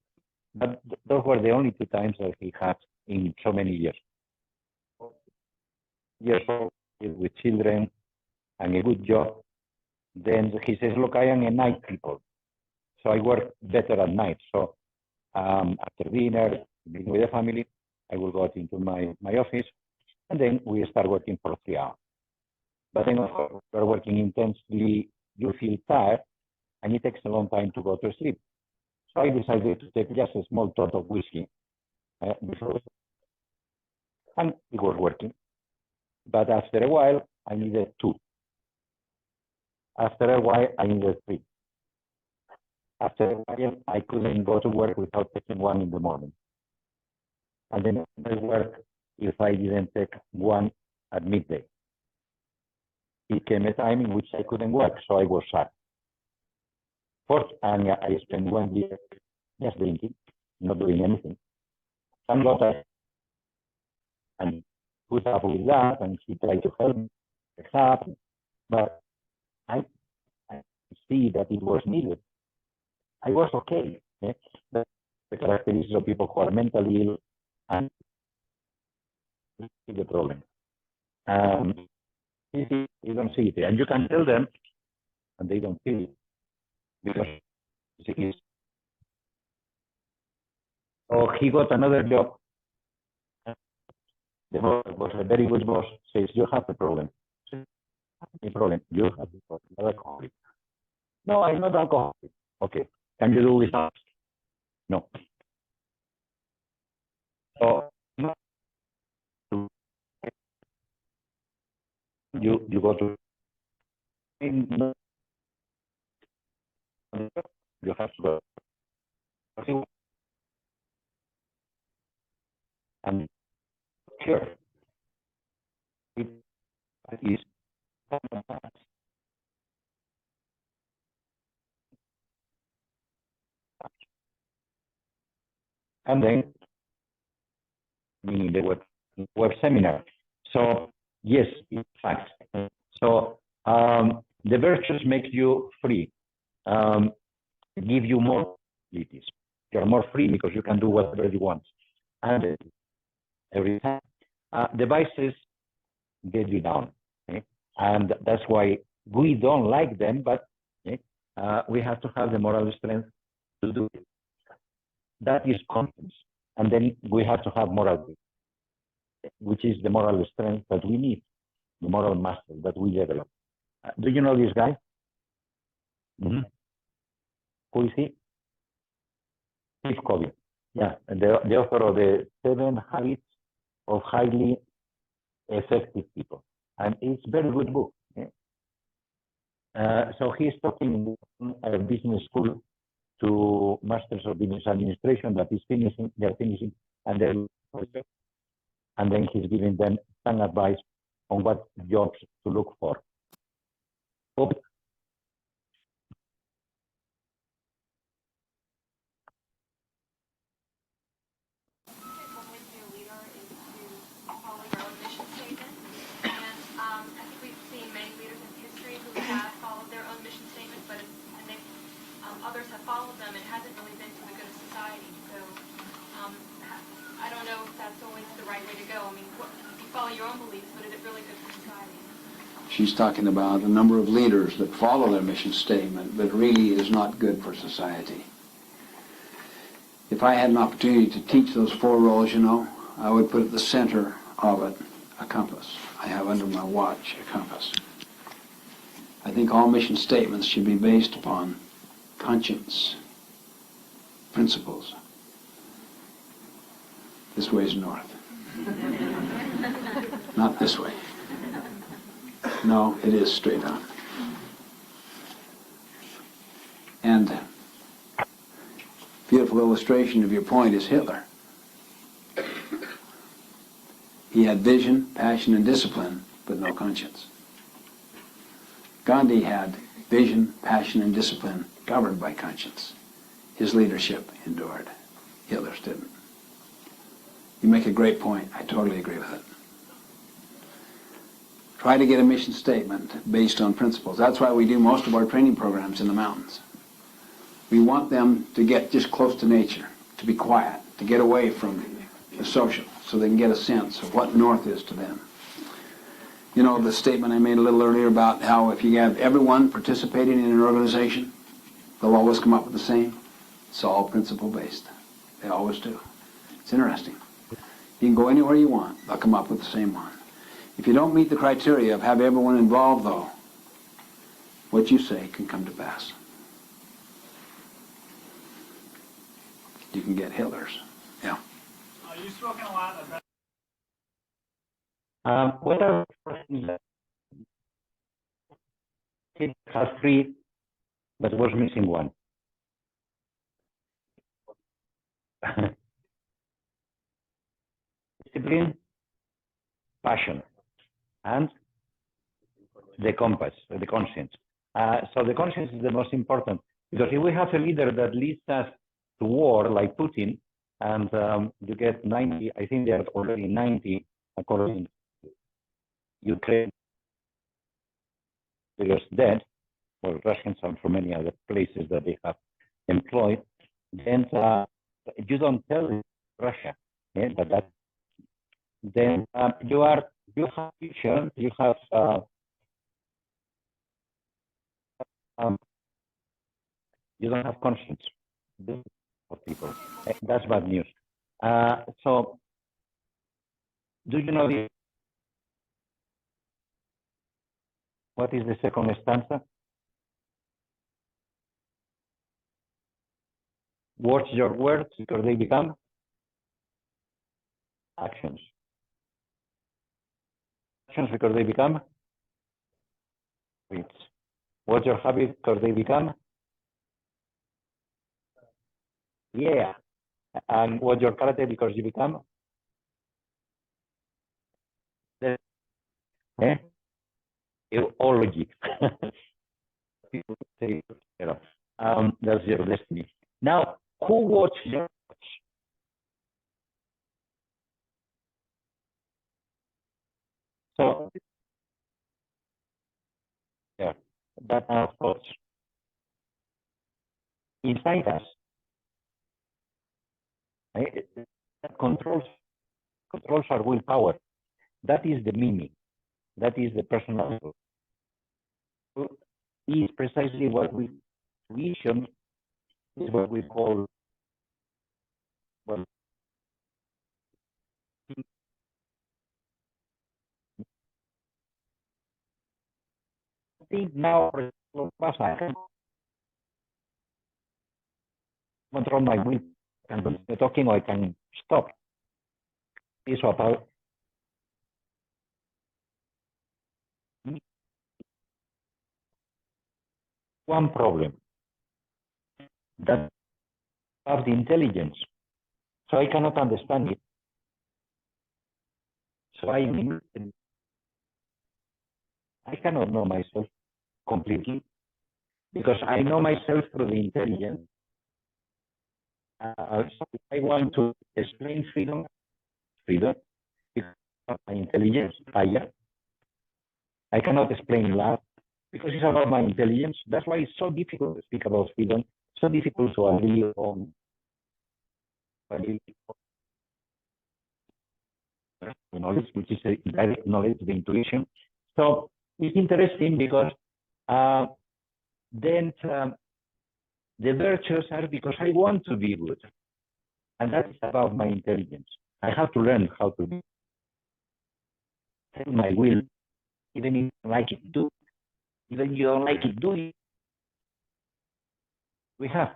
But those were the only 2 times that he had in so many years. Years old, with children and a good job. Then he says, look, I am a night people. So I work better at night. So after dinner, being with the family, I will go into my office, and then we start working for 3 hours. But then we're working intensely, you feel tired, and it takes a long time to go to sleep. So I decided to take just a small tot of whiskey before, and it was working. But after a while, I needed 2. After a while, I needed 3. After a while, I couldn't go to work without taking 1 in the morning. And then I work if I didn't take 1 at midday. It came a time in which I couldn't work, so I was sad. First, and I spent 1 year just drinking, not doing anything. Some got us and put up with that, and he tried to help me, but I see that it was needed. I was okay. The characteristics of people who are mentally ill, and see the problem. You don't see it, and you can tell them, and they don't feel it because it is. So he got another job. The boss was a very good boss. Says, "You have a problem. A problem. You have a problem. You're alcoholic." "No, I'm not alcoholic." "Okay. Can you do without?" "No." So you go to you have to go and sure it is, and then the web seminar. So yes, in fact. So the virtues make you free, give you more abilities. You're more free because you can do whatever you want. And every time the vices get you down. Okay? And that's why we don't like them, but okay, we have to have the moral strength to do it. That is confidence. And then we have to have moral, which is the moral strength that we need, the moral master that we develop. Do you know this guy? Mm-hmm. Who is he? Steve Covey. Yeah, the author of the 7 Habits of Highly Effective People. And it's a very good book. Okay? So he's talking in a business school to masters of business administration that is finishing, they're finishing, and then he's giving them some advice on what jobs to look for. Others have followed them, it hasn't really been to the good of society. So I don't know if that's always the right way to go. I mean, you follow your own beliefs, but is it really good for society? She's talking about a number of leaders that follow their mission statement, but really is not good for society. If I had an opportunity to teach those 4 roles, you know, I would put at the center of it a compass. I have under my watch a compass. I think all mission statements should be based upon conscience, principles. This way is north. Not this way. No, it is straight on. And beautiful illustration of your point is Hitler. He had vision, passion, and discipline, but no conscience. Gandhi had vision, passion, and discipline governed by conscience. His leadership endured. Hitler's didn't. You make a great point. I totally agree with it. Try to get a mission statement based on principles. That's why we do most of our training programs in the mountains. We want them to get just close to nature, to be quiet, to get away from the social, so they can get a sense of what north is to them. You know, the statement I made a little earlier about how if you have everyone participating in an organization, they'll always come up with the same. It's all principle-based. They always do. It's interesting. You can go anywhere you want. They'll come up with the same one. If you don't meet the criteria of have everyone involved, though, what you say can come to pass. You can get Hitler's. Yeah. You've spoken a lot about... What are it has 3, but was missing 1. Discipline, passion, and the compass, the conscience. So the conscience is the most important, because if we have a leader that leads us to war, like Putin, and you get 90, I think there are already 90, according to Ukraine, because dead, or Russians and from many other places that they have employed, then you don't tell Russia, but that then you have vision, you have you don't have conscience of people. That's bad news. So, do you know what is the second stanza? Watch your words because they become actions. Actions because they become habits. Watch your habits because they become and watch your character because you become eulogy. People say, that's your destiny. Now, who watches your thoughts? So, yeah, that our thoughts inside us, that controls our willpower. That is the meaning. That is the personal. Is precisely what we vision is what we call well. I think now I can control my will and continue talking or I can stop. It's about one problem that have the intelligence. So I cannot understand it. So I cannot know myself completely because I know myself through the intelligence. So I want to explain freedom because of my intelligence, higher. I cannot explain love because it's about my intelligence. That's why it's so difficult to speak about freedom, so difficult to agree on knowledge, which is a direct knowledge, the intuition. So it's interesting because then the virtues are because I want to be good. And that is about my intelligence. I have to learn how to be my will, even if I like it, do. Even if you don't like it, do it. We have.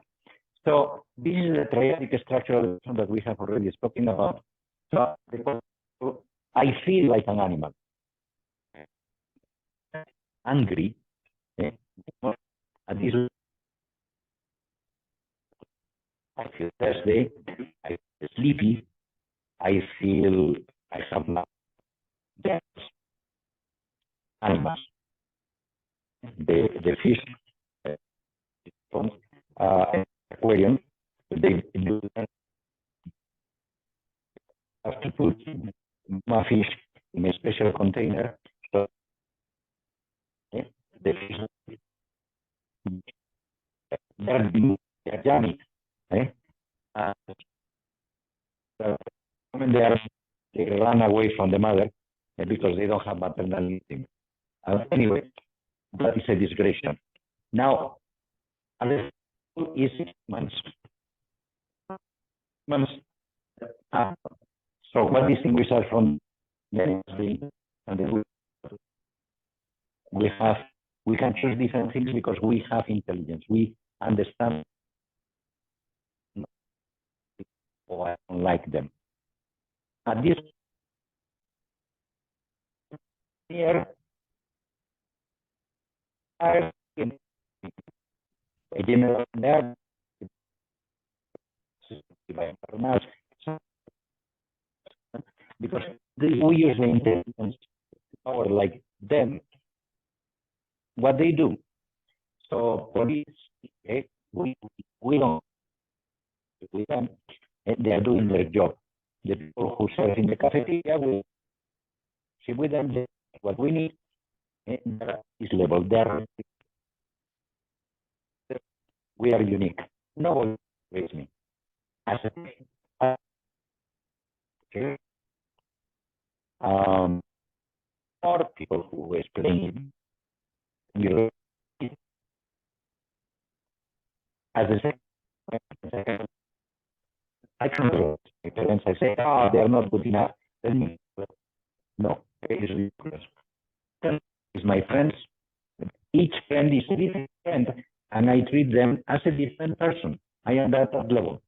So this is the triadic structure that we have already spoken about. So I feel like an animal. Angry. At this, I feel Thursday. I feel sleepy. I feel I have not. Yes. Animals. The fish from aquarium, they do have to put my fish in a special container. So the fish they're yummy. When they run away from the mother because they don't have maternal instinct. Anyway, that is a digression. Now, is 6 months. So what distinguishes us from the we can choose different things because we have intelligence. We understand or I don't like them. At this here are a general nerve because we use the intelligence power like them, what they do. So police, we don't, we can, they are doing their job. The people who serve in the cafeteria, we see with them what we need is level there. We are unique. No one raised me. As a, Or people who explain it. As I said, I can draw. My parents, I say, oh, they're not good enough. Tell me, no, it is ridiculous. It's my friends. Each friend is a different friend, and I treat them as a different person. I am at that level.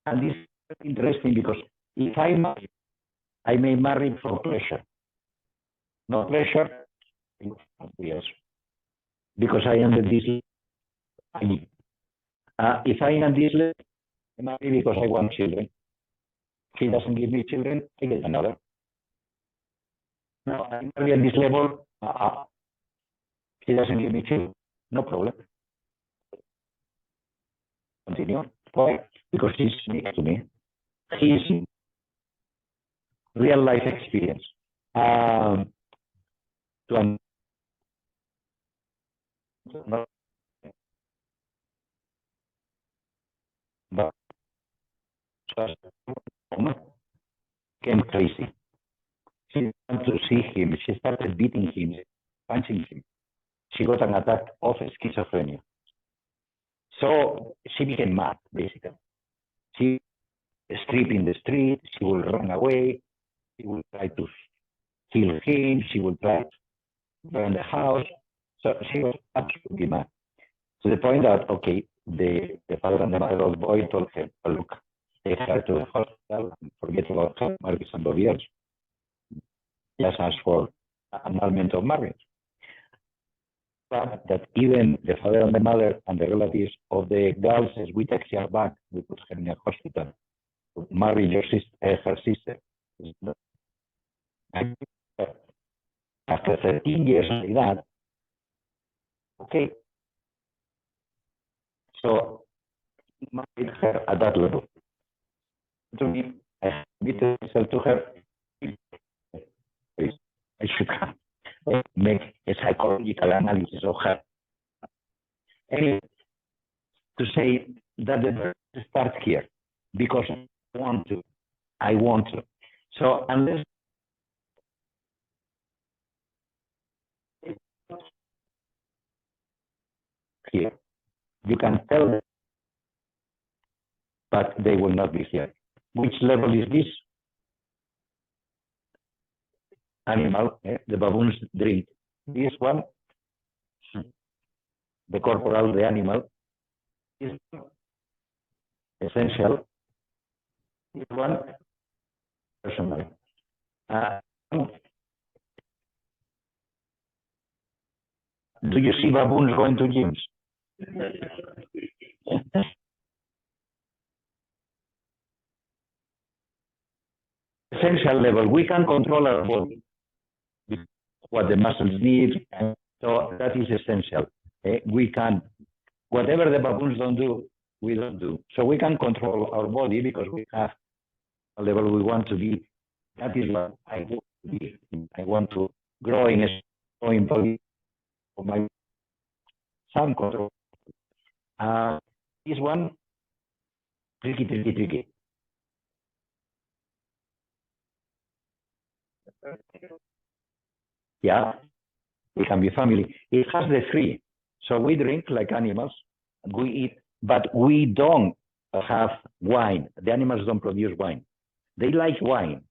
And this is interesting because if I marry, I may marry for pleasure. No pleasure, yes. Because I am the this. If I am this level, I marry because I want children. He doesn't give me children, I get another. No, I marry at this level, he doesn't give me children. No problem. Continue. Why? Because he's next to me. He's real life experience. But came crazy. She wanted to see him. She started beating him, punching him. She got an attack of schizophrenia. So she became mad, basically. She sleep in the street. She will run away. She will try to kill him. She will try to burn the house. So she was absolutely mad. To the point that, okay, the father and the mother of the boy told her, oh, look, take her to the hospital and forget about her, marry somebody else. Just ask for annulment of marriage. But that even the father and the mother and the relatives of the girl says, we take her back, we put her in a hospital, marry your sister, her sister. After 13 years like that, okay. So, married her at that level. To me, I admitted myself to her. I should have make a psychological analysis of her. Anyway, to say that the start here, because I want to. So unless here, you can tell them, but they will not be here. Which level is this? Animal, the baboons drink. This one, the corporal, the animal, is essential. This one, personal. Do you see baboons going to gyms? Essential level, we can control our body, what the muscles need, and so that is essential. We can, whatever the baboons don't do, we don't do. So we can control our body because we have a level we want to be. That is what I want to be. I want to grow in a growing body for my some control. This one, tricky. Yeah, we can be family. It has the three. So we drink like animals, we eat, but we don't have wine. The animals don't produce wine. They like wine,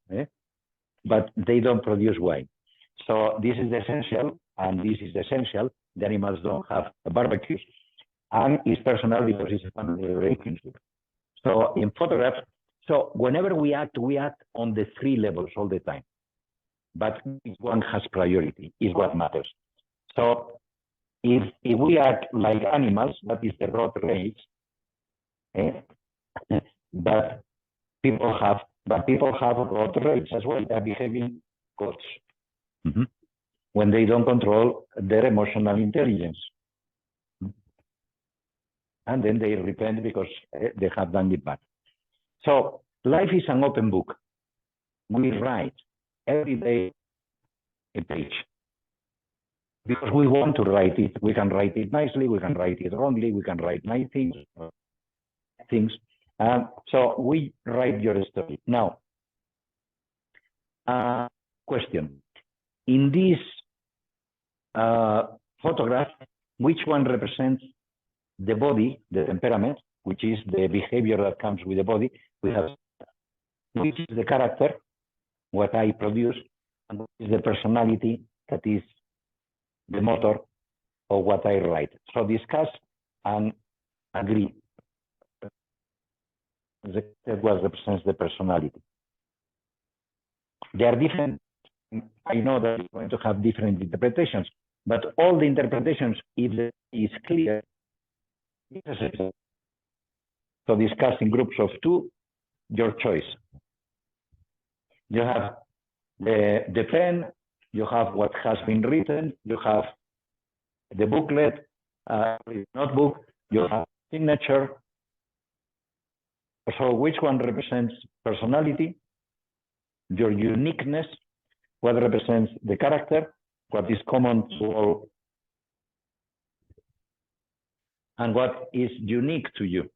but they don't produce wine. So this is essential, and this is essential. The animals don't have a barbecue, and it's personal because it's a family relationship. So in photograph, so whenever we act on the three levels all the time. But each one has priority, is what matters. So if we act like animals, that is the road rage, but people have road rage as well. They're behaving goats when they don't control their emotional intelligence. And then they repent because they have done it bad. So life is an open book. We write every day a page. Because we want to write it. We can write it nicely, we can write it wrongly, we can write nice things. So we write your story. Now, question. In this photograph, which one represents the body, the temperament, which is the behavior that comes with the body? We have which is the character, what I produce, and what is the personality, that is the motor of what I write. So discuss and agree. That what represents the personality. They are different. I know that you're going to have different interpretations, but all the interpretations, if it is clear, so discuss in groups of 2, your choice. You have the pen, you have what has been written, you have the booklet, notebook, you have signature. So which one represents personality, your uniqueness, what represents the character, what is common to all, and what is unique to you?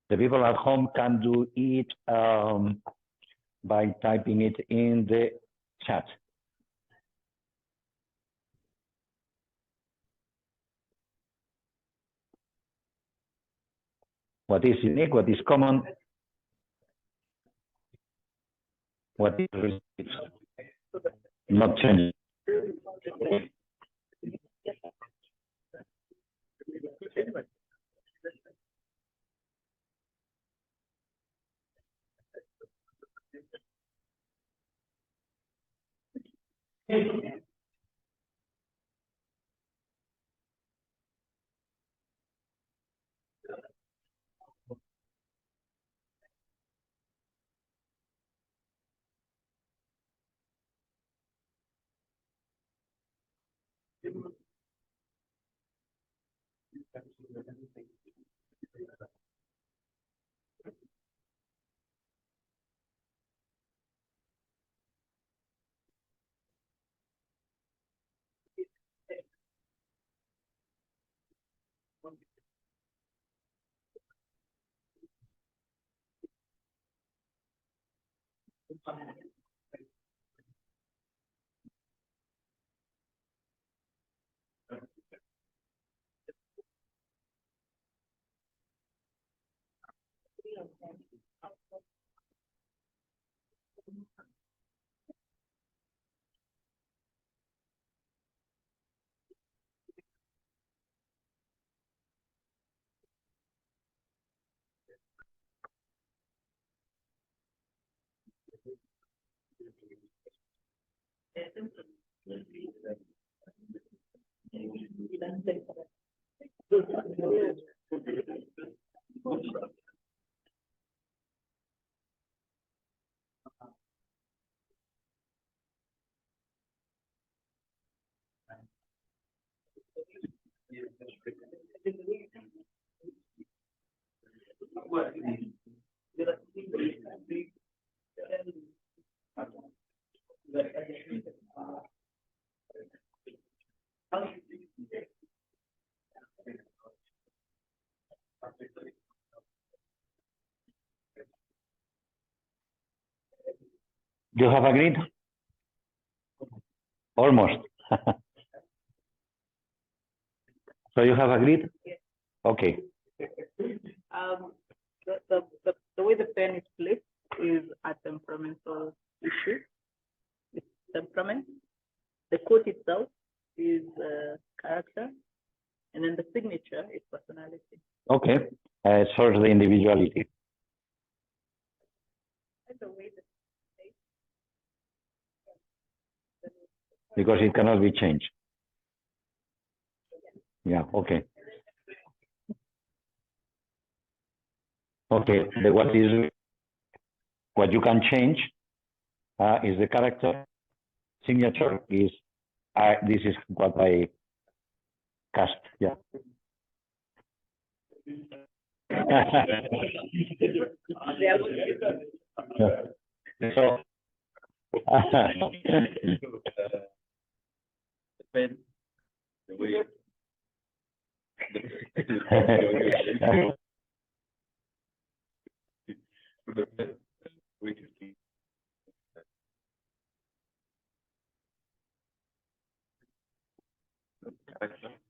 The people at home can do it by typing it in the chat. What is unique, what is common, what is not changing. You have agreed? Almost. So you have agreed? Okay. The way the pen is placed is a temperamental issue. It's temperament. The quote itself is character, and then the signature is personality. Okay. So the individuality. Because it cannot be changed. Yeah, okay. Okay, what you can change is the character. Signature is, this is what I cast, yeah. Yeah. So, depends the way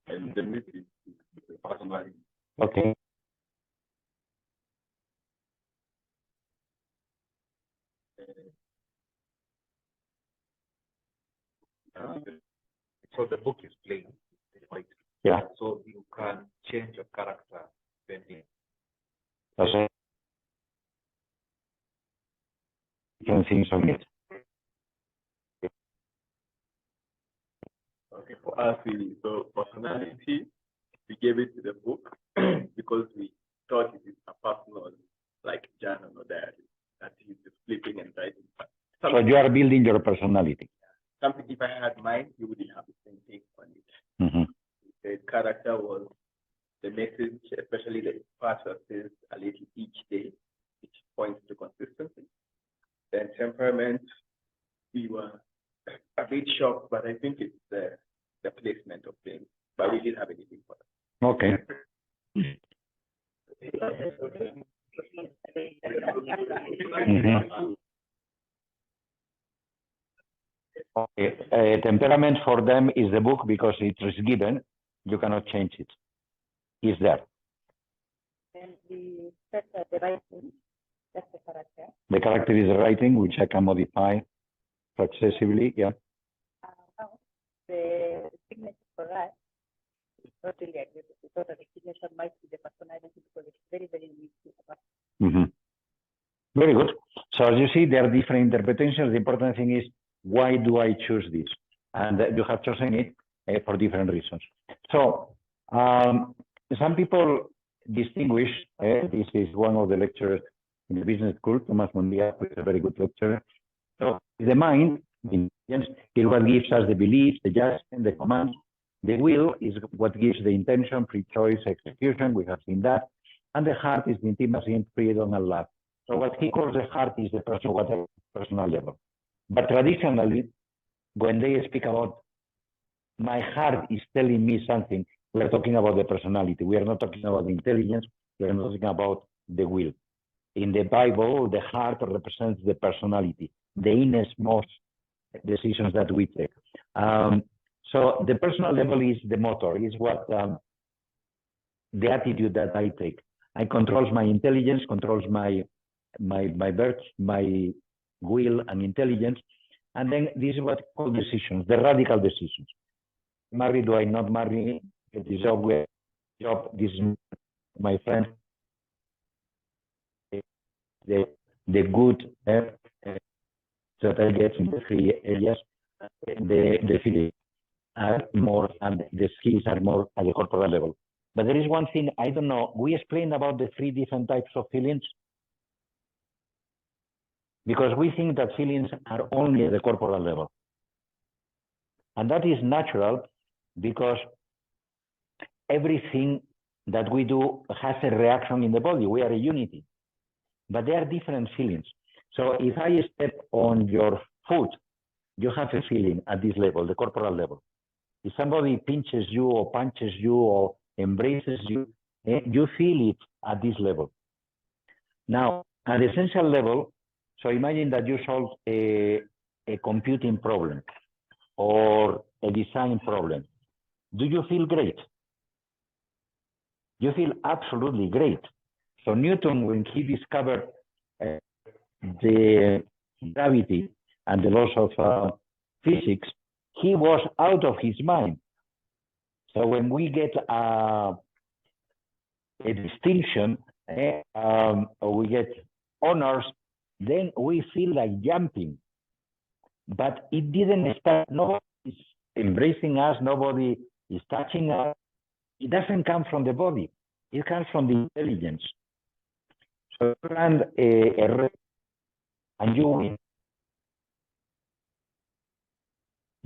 and the message is personalized. okay. So the book is plain, right? Yeah. So you can change your character depending. Okay. Different things on it. Okay, for us, so personality, we gave it to the book because we thought it is a personal, like journal or diary, that he's just flipping and writing. So you are building your personality. Something, if I had mine, you wouldn't have the same take on it. Mm-hmm. The character was the message, especially the part that says a little each day, which points to consistency. Then temperament, we were a bit shocked, but I think it's the placement of things. But we didn't have anything for that. Okay. Mm-hmm. Okay. Temperament for them is the book because it is given. You cannot change it. It's there. And the writing, that's the character. The character is the writing, which I can modify successively. Yeah. Now, the signature for us is not really agree because the signature might be the personality because it's very, very unique to the person. Mm-hmm. Very good. So as you see, there are different interpretations. The important thing is, why do I choose this? And you have chosen it for different reasons. So some people distinguish, this is one of the lecturers in the business school, Thomas Mundia, who is a very good lecturer. So the mind, the intelligence, is what gives us the beliefs, the judgment, the commands. The will is what gives the intention, pre-choice, execution. We have seen that. And the heart is the intimacy and freedom and love. So what he calls the heart is the personal level. But traditionally, when they speak about my heart is telling me something, we are talking about the personality. We are not talking about the intelligence. We are not talking about the will. In the Bible, the heart represents the personality, the innermost decisions that we take. So the personal level is the motor, is what the attitude that I take. I controls my intelligence, controls my will and intelligence, and then this is what called decisions, the radical decisions. Marry, do I not marry? Get this job, this is my friend. The good that I get in the three areas, the feelings are more, and the skills are more at the corporal level. But there is one thing, I don't know, we explained about the three different types of feelings because we think that feelings are only at the corporal level. And that is natural because everything that we do has a reaction in the body. We are a unity, but there are different feelings. So if I step on your foot, you have a feeling at this level, the corporal level. If somebody pinches you or punches you or embraces you, you feel it at this level. Now, at the essential level, so imagine that you solve a computing problem or a design problem. Do you feel great? You feel absolutely great. So Newton, when he discovered the gravity and the laws of physics, he was out of his mind. So when we get a distinction or we get honors, then we feel like jumping. But it didn't start, nobody is embracing us, nobody is touching us. It doesn't come from the body, it comes from the intelligence. So you run a race and you win.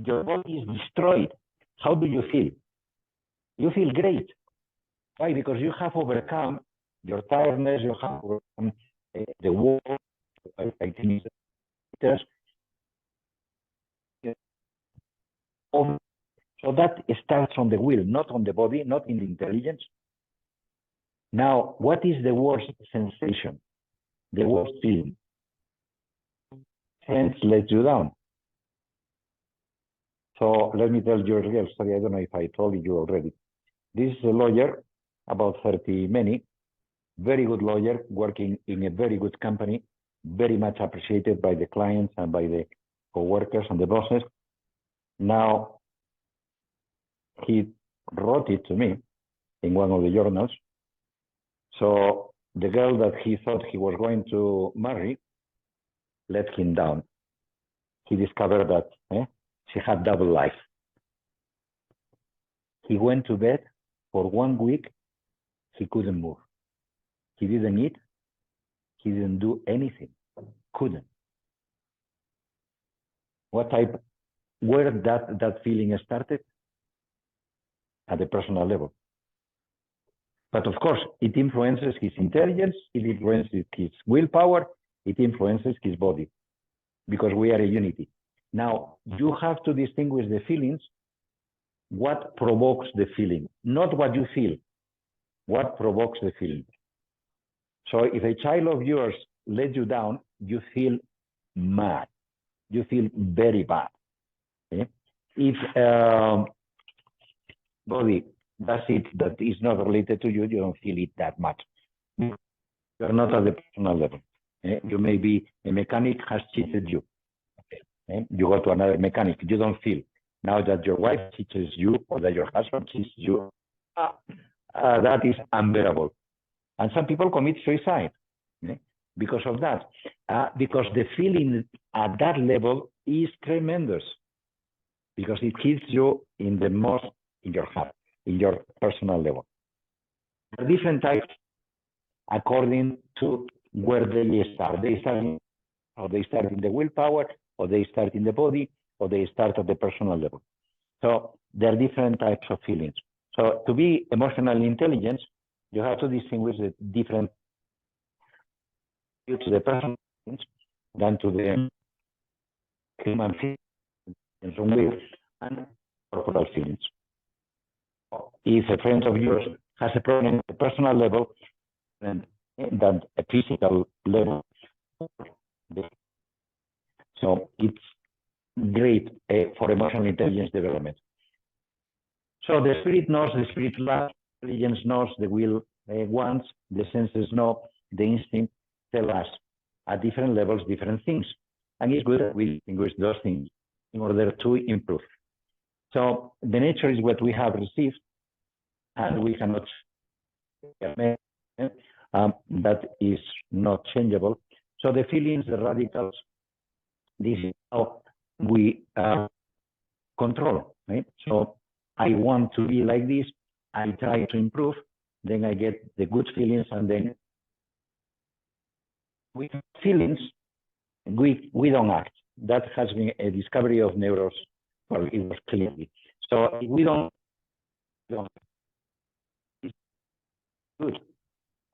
Your body is destroyed. How do you feel? You feel great. Why? Because you have overcome your tiredness, you have overcome the war, I think characters. So that starts on the will, not on the body, not in the intelligence. Now, what is the worst sensation? The worst feeling? Sense lets you down. So let me tell you a real story. I don't know if I told you already. This is a lawyer, about 30 many, very good lawyer, working in a very good company, very much appreciated by the clients and by the co-workers and the bosses. Now, he wrote it to me in one of the journals. So the girl that he thought he was going to marry let him down. He discovered that she had double life. He went to bed for 1 week. He couldn't move. He didn't eat. He didn't do anything. Couldn't. Where that feeling started? At the personal level. But of course, it influences his intelligence, it influences his willpower, it influences his body, because we are a unity. Now, you have to distinguish the feelings, what provokes the feeling, not what you feel, what provokes the feeling. So if a child of yours let you down, you feel mad, you feel very bad. Okay? If body does it that is not related to you, you don't feel it that much. You're not at the personal level. You may be a mechanic has cheated you. You go to another mechanic, you don't feel. Now that your wife cheats you or that your husband cheats you, that is unbearable. And some people commit suicide because of that. Because the feeling at that level is tremendous. Because it hits you in your heart, in your personal level. There are different types according to where they start. They start in the willpower, or they start in the body, or they start at the personal level. So there are different types of feelings. So to be emotionally intelligent, you have to distinguish the different to the personal feelings than to the human feelings in some way and corporal feelings. If a friend of yours has a problem at the personal level than a physical level, so it's great for emotional intelligence development. So the spirit knows, the spirit loves, intelligence knows, the will wants, the senses know, the instinct tell us at different levels different things. And it's good that we distinguish those things in order to improve. So the nature is what we have received, and we cannot that is not changeable. So the feelings, the radicals, this is how we control, right? So I want to be like this, I try to improve, then I get the good feelings, and then with feelings, we don't act. That has been a discovery of neuros, well, it was clearly. So if we don't it's good.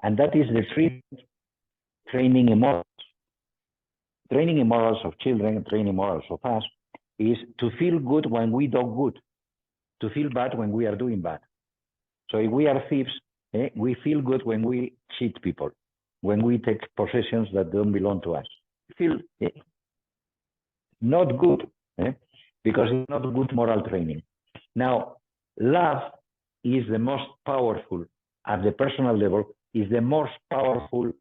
And that is the training in morals. Training in morals of children, training morals of us, is to feel good when we do good, to feel bad when we are doing bad. So if we are thieves, we feel good when we cheat people, when we take possessions that don't belong to us. We feel not good, because it's not good moral training. Now, love is the most powerful, at the personal level, is the most powerful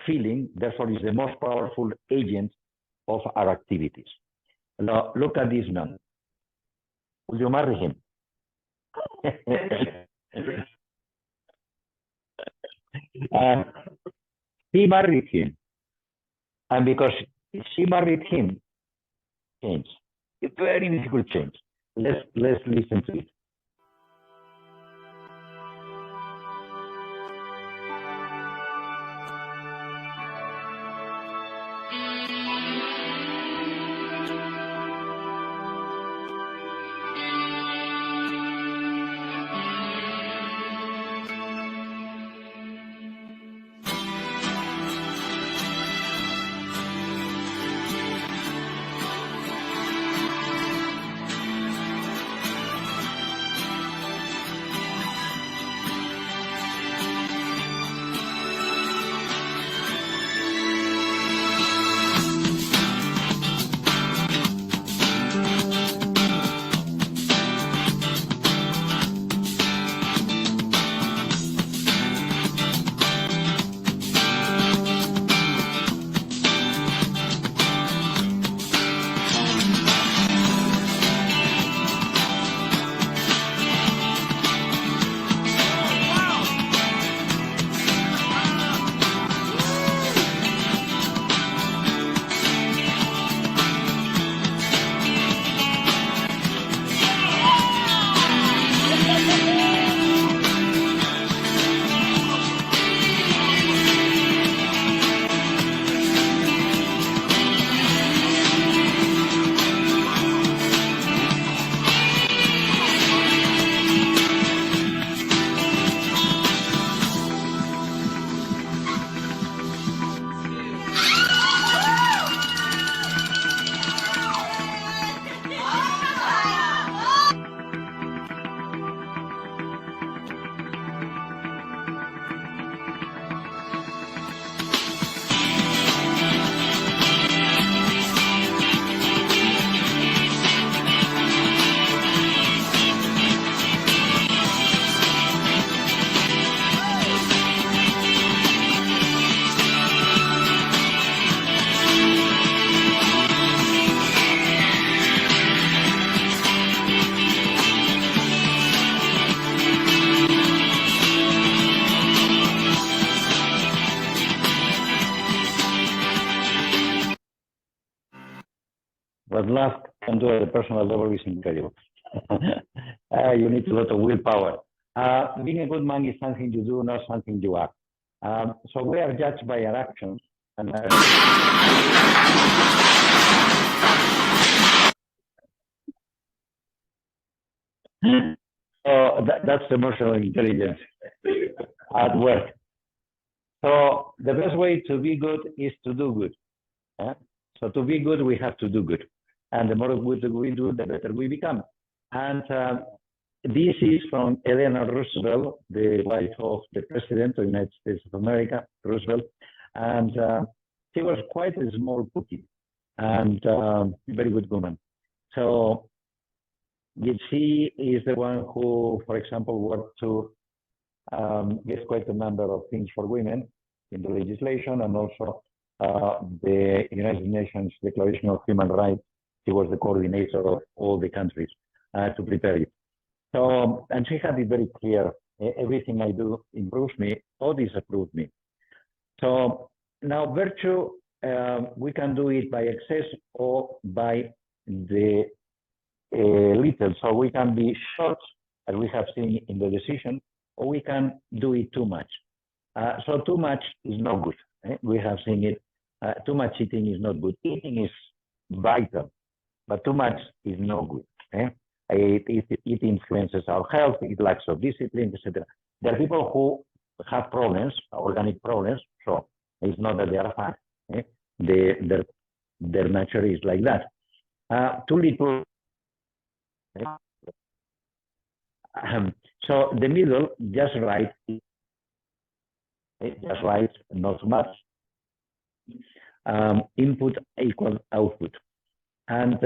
feeling, therefore is the most powerful agent of our activities. Now, look at this man. Will you marry him? He married him. And because she married him, change. It's very difficult change. Let's listen to it. What love can do at a personal level is incredible. You need a lot of willpower. Being a good man is something you do, not something you are. So we are judged by our actions. And that's emotional intelligence at work. So the best way to be good is to do good. So to be good, we have to do good. And the more good we do, the better we become. And this is from Eleanor Roosevelt, the wife of the President of the United States of America, Roosevelt. And she was quite a small cookie and very good woman. So she is the one who, for example, worked to get quite a number of things for women in the legislation, and also the United Nations Declaration of Human Rights. She was the coordinator of all the countries to prepare it. So, and she had it very clear, everything I do improves me or disapproves me. So now virtue, we can do it by excess or by the little. So we can be short, as we have seen in the decision, or we can do it too much. So too much is not good. We have seen it. Too much eating is not good. Eating is vital, but too much is no good. It influences our health, it lacks of discipline, etc. There are people who have problems, organic problems, so it's not that they are fat. Their nature is like that. Too little. So the middle, just right, not too much. Input equals output. And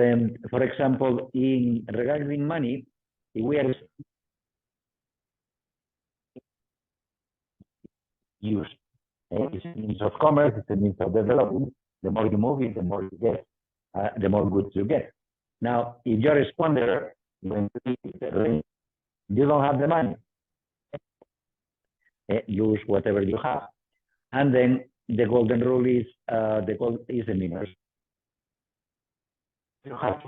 for example, regarding money, we are used. It's a means of commerce, it's a means of development. The more you move it, the more you get, the more goods you get. Now, if you're a squanderer, you don't have the money. Use whatever you have. And then the golden rule is, the gold is the minimum. You have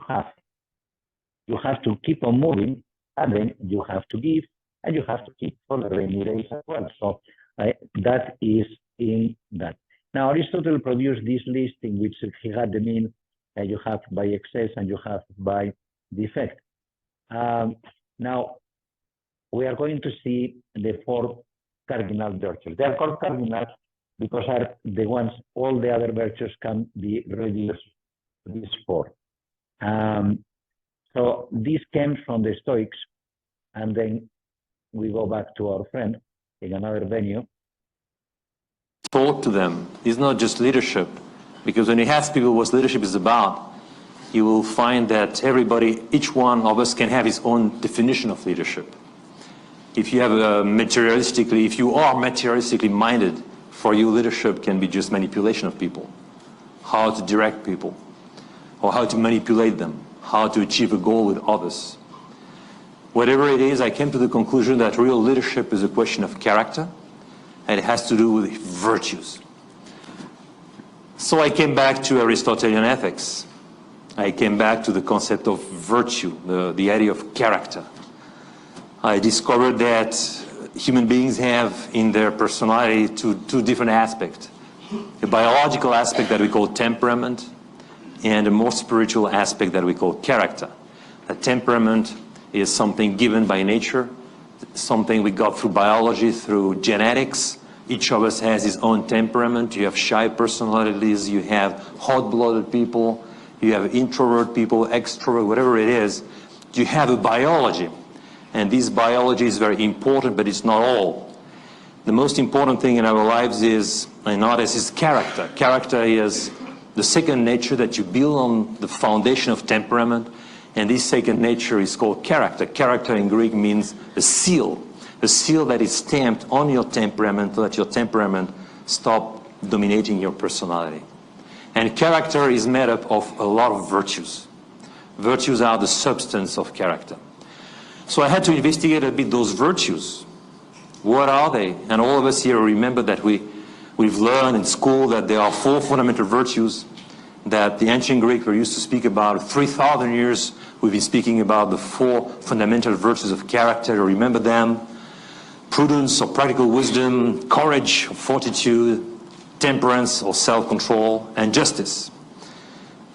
to keep on moving, and then you have to give, and you have to keep for the rainy days as well. So that is in that. Now Aristotle produced this list in which he had the mean, you have by excess and you have by defect. Now we are going to see the 4 cardinal virtues. They are called cardinal because are the ones, all the other virtues can be reduced to these 4. So this came from the Stoics, and then we go back to our friend in another venue. Talk to them. It's not just leadership, because when you ask people what leadership is about, you will find that everybody, each one of us can have his own definition of leadership. If you have if you are materialistically minded, for you leadership can be just manipulation of people, how to direct people, or how to manipulate them, how to achieve a goal with others. Whatever it is, I came to the conclusion that real leadership is a question of character, and it has to do with virtues. So I came back to Aristotelian ethics. I came back to the concept of virtue, the idea of character. I discovered that human beings have in their personality two different aspects. A biological aspect that we call temperament, and a more spiritual aspect that we call character. A temperament is something given by nature, something we got through biology, through genetics. Each of us has his own temperament. You have shy personalities, you have hot-blooded people, you have introvert people, extrovert, whatever it is. You have a biology. And this biology is very important, but it's not all. The most important thing in our lives is, in artists, is character. Character is the second nature that you build on the foundation of temperament, and this second nature is called character. Character in Greek means a seal that is stamped on your temperament so that your temperament stop dominating your personality. And character is made up of a lot of virtues. Virtues are the substance of character. So I had to investigate a bit those virtues. What are they? And all of us here remember that we've learned in school that there are 4 fundamental virtues, that the ancient Greek were used to speak about. 3,000 years we've been speaking about the 4 fundamental virtues of character. Remember them: prudence or practical wisdom, courage or fortitude, temperance or self-control, and justice.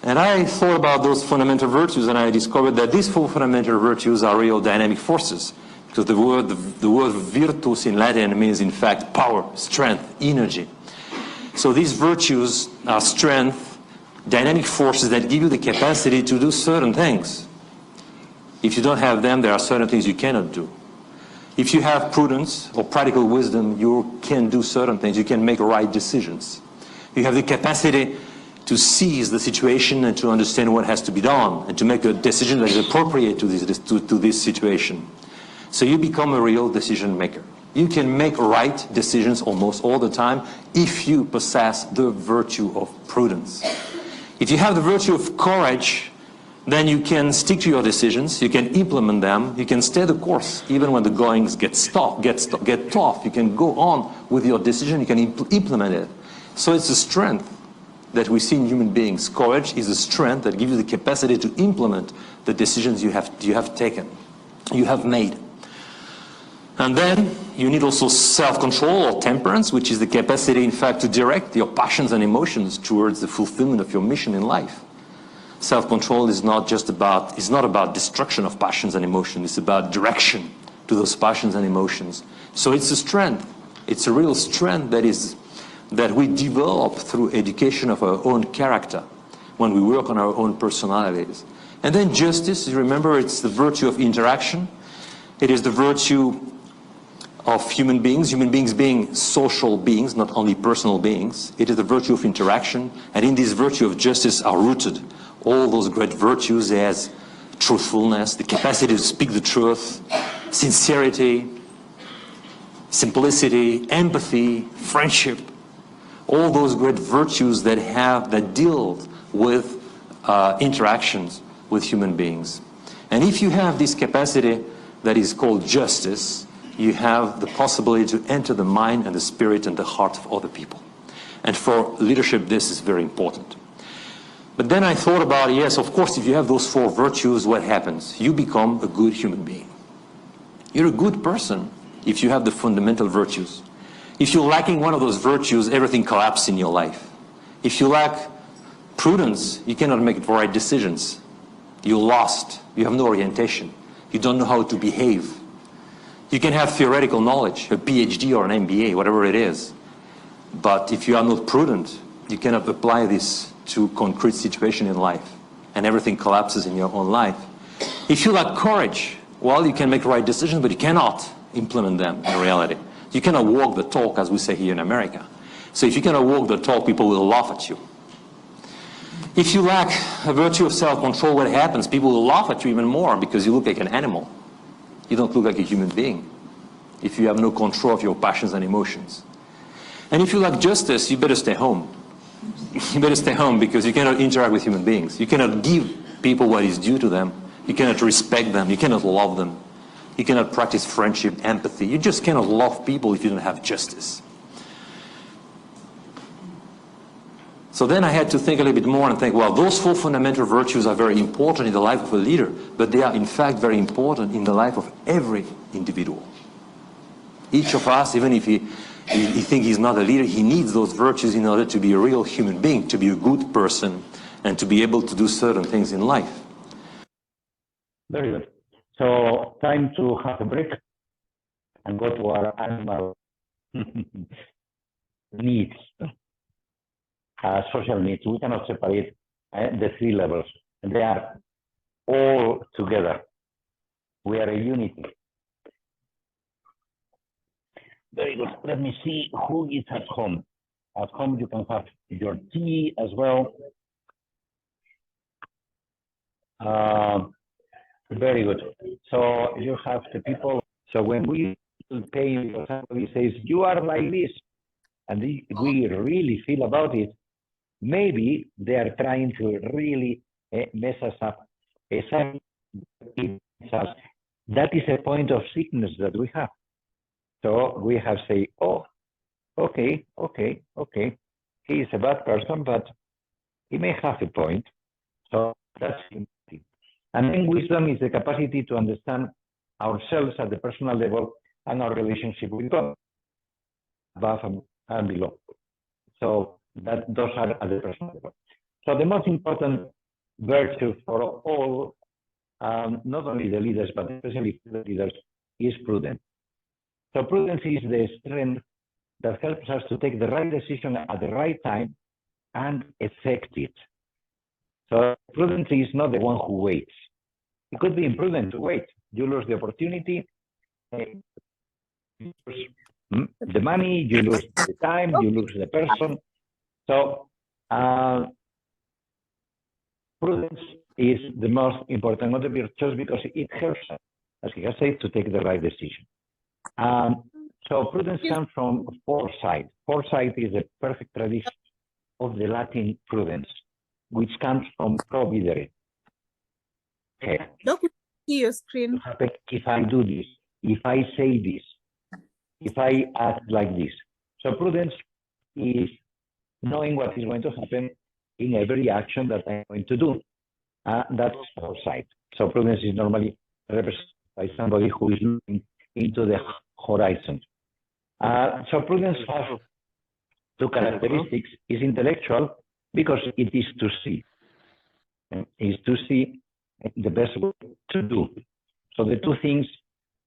And I thought about those fundamental virtues, and I discovered that these 4 fundamental virtues are real dynamic forces, because the word virtus in Latin means, in fact, power, strength, energy. So these virtues are strength, dynamic forces that give you the capacity to do certain things. If you don't have them, there are certain things you cannot do. If you have prudence or practical wisdom, you can do certain things. You can make right decisions. You have the capacity to seize the situation and to understand what has to be done and to make a decision that is appropriate to this situation. So you become a real decision maker. You can make right decisions almost all the time if you possess the virtue of prudence. If you have the virtue of courage, then you can stick to your decisions, you can implement them, you can stay the course even when the goings get tough. You can go on with your decision, you can implement it. So it's a strength that we see in human beings. Courage is a strength that gives you the capacity to implement the decisions you have taken, you have made. And then you need also self-control or temperance, which is the capacity, in fact, to direct your passions and emotions towards the fulfillment of your mission in life. Self-control is not about destruction of passions and emotions. It's about direction to those passions and emotions. So it's a strength. It's a real strength that we develop through education of our own character when we work on our own personalities. And then justice, remember, it's the virtue of interaction. It is the virtue of human beings being social beings, not only personal beings. It is the virtue of interaction, and in this virtue of justice are rooted all those great virtues as truthfulness, the capacity to speak the truth, sincerity, simplicity, empathy, friendship, all those great virtues that deal with interactions with human beings. And if you have this capacity that is called justice, you have the possibility to enter the mind and the spirit and the heart of other people. And for leadership, this is very important. But then I thought about, yes, of course, if you have those 4 virtues, what happens? You become a good human being. You're a good person if you have the fundamental virtues. If you're lacking one of those virtues, everything collapses in your life. If you lack prudence, you cannot make the right decisions. You're lost. You have no orientation. You don't know how to behave. You can have theoretical knowledge, a PhD or an MBA, whatever it is. But if you are not prudent, you cannot apply this to concrete situation in life, and everything collapses in your own life. If you lack courage, well, you can make right decisions, but you cannot implement them in reality. You cannot walk the talk, as we say here in America. So if you cannot walk the talk, people will laugh at you. If you lack a virtue of self-control, what happens? People will laugh at you even more because you look like an animal. You don't look like a human being if you have no control of your passions and emotions. And if you lack justice, you better stay home. You better stay home because you cannot interact with human beings. You cannot give people what is due to them. You cannot respect them. You cannot love them. You cannot practice friendship, empathy. You just cannot love people if you don't have justice. So then I had to think a little bit more and think, well, those 4 fundamental virtues are very important in the life of a leader, but they are in fact very important in the life of every individual. Each of us, even if he thinks he's not a leader, he needs those virtues in order to be a real human being, to be a good person, and to be able to do certain things in life. Very good. So time to have a break and go to our animal needs. Social needs. We cannot separate the 3 levels. They are all together. We are a unity. Very good. Let me see who is at home. At home, you can have your tea as well. Very good. So you have the people. So when we pay, somebody says, you are like this, and we really feel about it, maybe they are trying to really mess us up. That is a point of sickness that we have. So we have to say, oh, okay. He is a bad person, but He may have a point. So that's humility. And then wisdom is the capacity to understand ourselves at the personal level and our relationship with God, above and below. So those are at the personal level. So the most important virtue for all, not only the leaders, but especially the leaders, is prudence. So prudence is the strength that helps us to take the right decision at the right time and effect it. So prudence is not the one who waits. It could be imprudent to wait. You lose the opportunity, you lose the money, you lose the time, you lose the person. So prudence is the most important of the virtues because it helps us, as he has said, to take the right decision. So prudence comes from foresight. Foresight is a perfect tradition of the Latin prudence, which comes from providere. Okay. Doc, we see your screen. If I do this, if I say this, if I act like this. So prudence is knowing what is going to happen in every action that I'm going to do. That's foresight. So prudence is normally represented by somebody who is looking into the horizon. So prudence has two characteristics. Is intellectual because it is to see. Is to see the best way to do. So the two things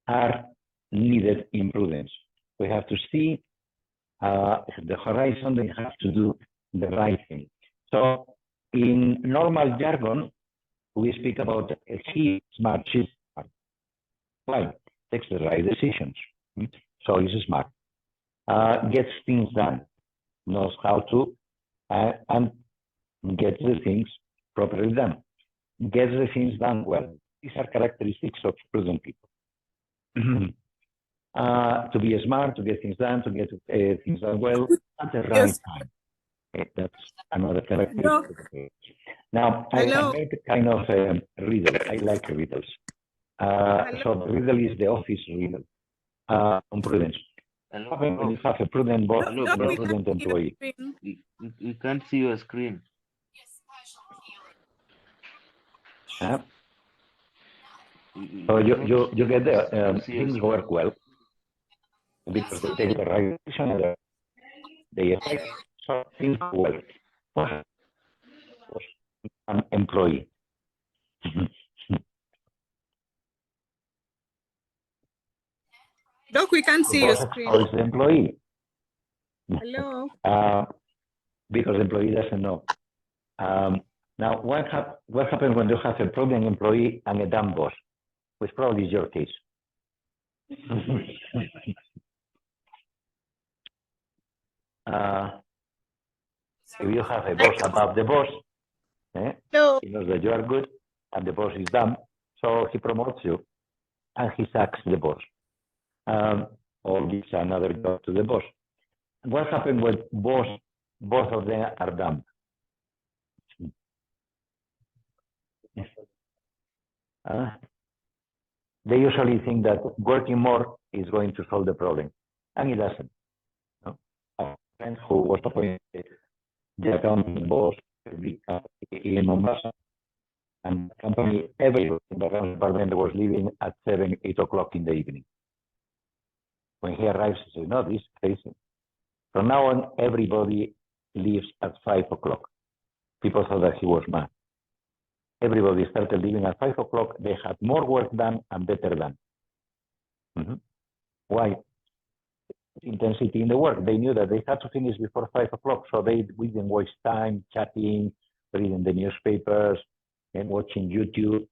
are needed in prudence. We have to see the horizon, they have to do the right thing. So in normal jargon, we speak about he is smart, she's smart. Why? Takes the right decisions. So he's smart. Gets things done, knows how to, and gets the things properly done. Gets the things done well. These are characteristics of prudent people. To be smart, to get things done, to get things done well at the right time. That's another characteristic. Now, I made a kind of riddle. I like riddles. So the riddle is the office riddle on prudence. When you have a prudent boss and a prudent employee. We can't see your screen. So you get the things work well because they take the right decision and they affect so things well. An employee. Doc, we can't see your screen. How is the employee? Hello. Because the employee doesn't know. Now, what happens when you have a prudent employee and a dumb boss? Which probably is your case. If you have a boss above the boss, he knows that you are good and the boss is dumb, so he promotes you and he sacks the boss or gives another job to the boss. What happens when both of them are dumb? They usually think that working more is going to solve the problem, and it doesn't. No? A friend who was appointed the accounting boss in Mombasa, and the company, everybody in the accounting department was leaving at 7, 8 o'clock in the evening. When he arrives, he says, no, this is crazy. From now on, everybody leaves at 5 o'clock. People thought that he was mad. Everybody started leaving at 5 o'clock. They had more work done and better done. Why? Intensity in the work. They knew that they had to finish before 5 o'clock, so we didn't waste time chatting, reading the newspapers, and watching YouTube.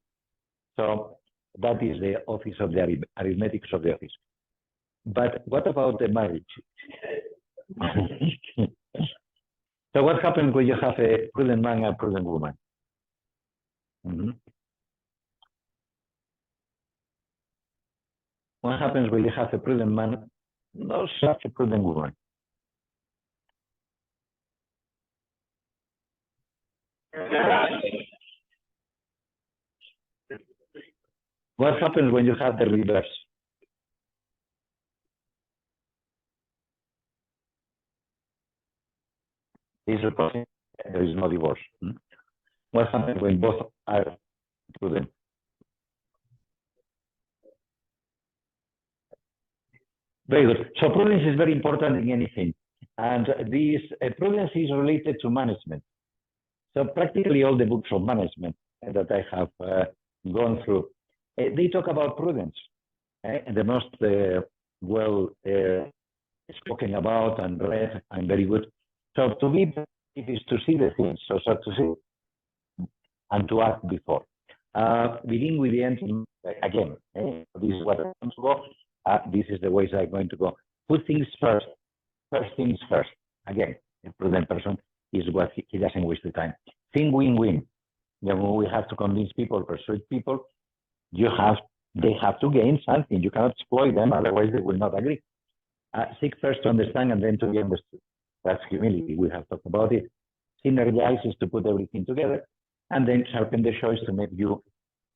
So that is the office of the arithmetics of the office. But what about the marriage? So what happens when you have a prudent man and a prudent woman? What happens when you have a prudent man, not such a prudent woman? What happens when you have the reverse? There is no divorce. What happens when both are prudent? Very good. So prudence is very important in anything. And this prudence is related to management. So practically all the books of management that I have gone through, they talk about prudence. The most well spoken about and read and very good. So to be it is to see the things, so to see and to act before. Begin with the end again. This is what I want to go. This is the ways I'm going to go. Put things first. First things first. Again, a prudent person is what he doesn't waste the time. Think win-win. Then we have to convince people, persuade people. They have to gain something. You cannot exploit them, otherwise they will not agree. Seek first to understand and then to be understood. That's humility. We have talked about it. Synergize is to put everything together, and then sharpen the choice to make you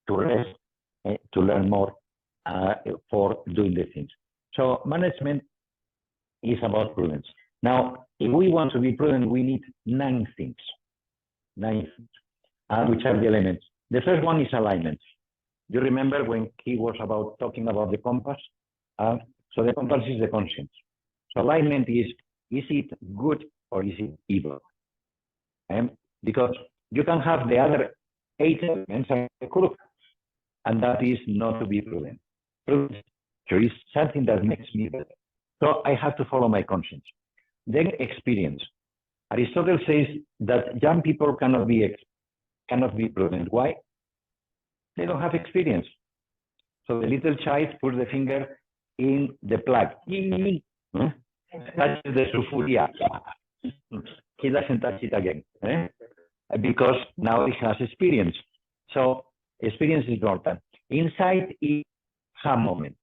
to rest, to learn more for doing the things. So management is about prudence. Now, if we want to be prudent, we need 9 things. 9 things, which are the elements. The first one is alignment. You remember when he was talking about the compass? So the compass is the conscience. So alignment is it good or is it evil? Because you can have the other 8 elements and crook, and that is not to be prudent. Prudence is something that makes me better. So I have to follow my conscience. Then experience. Aristotle says that young people cannot be prudent. Why? They don't have experience. So the little child puts the finger in the plug. Touches the sulfuria. He doesn't touch it again. Because now he has experience. So experience is important. Insight is a moment.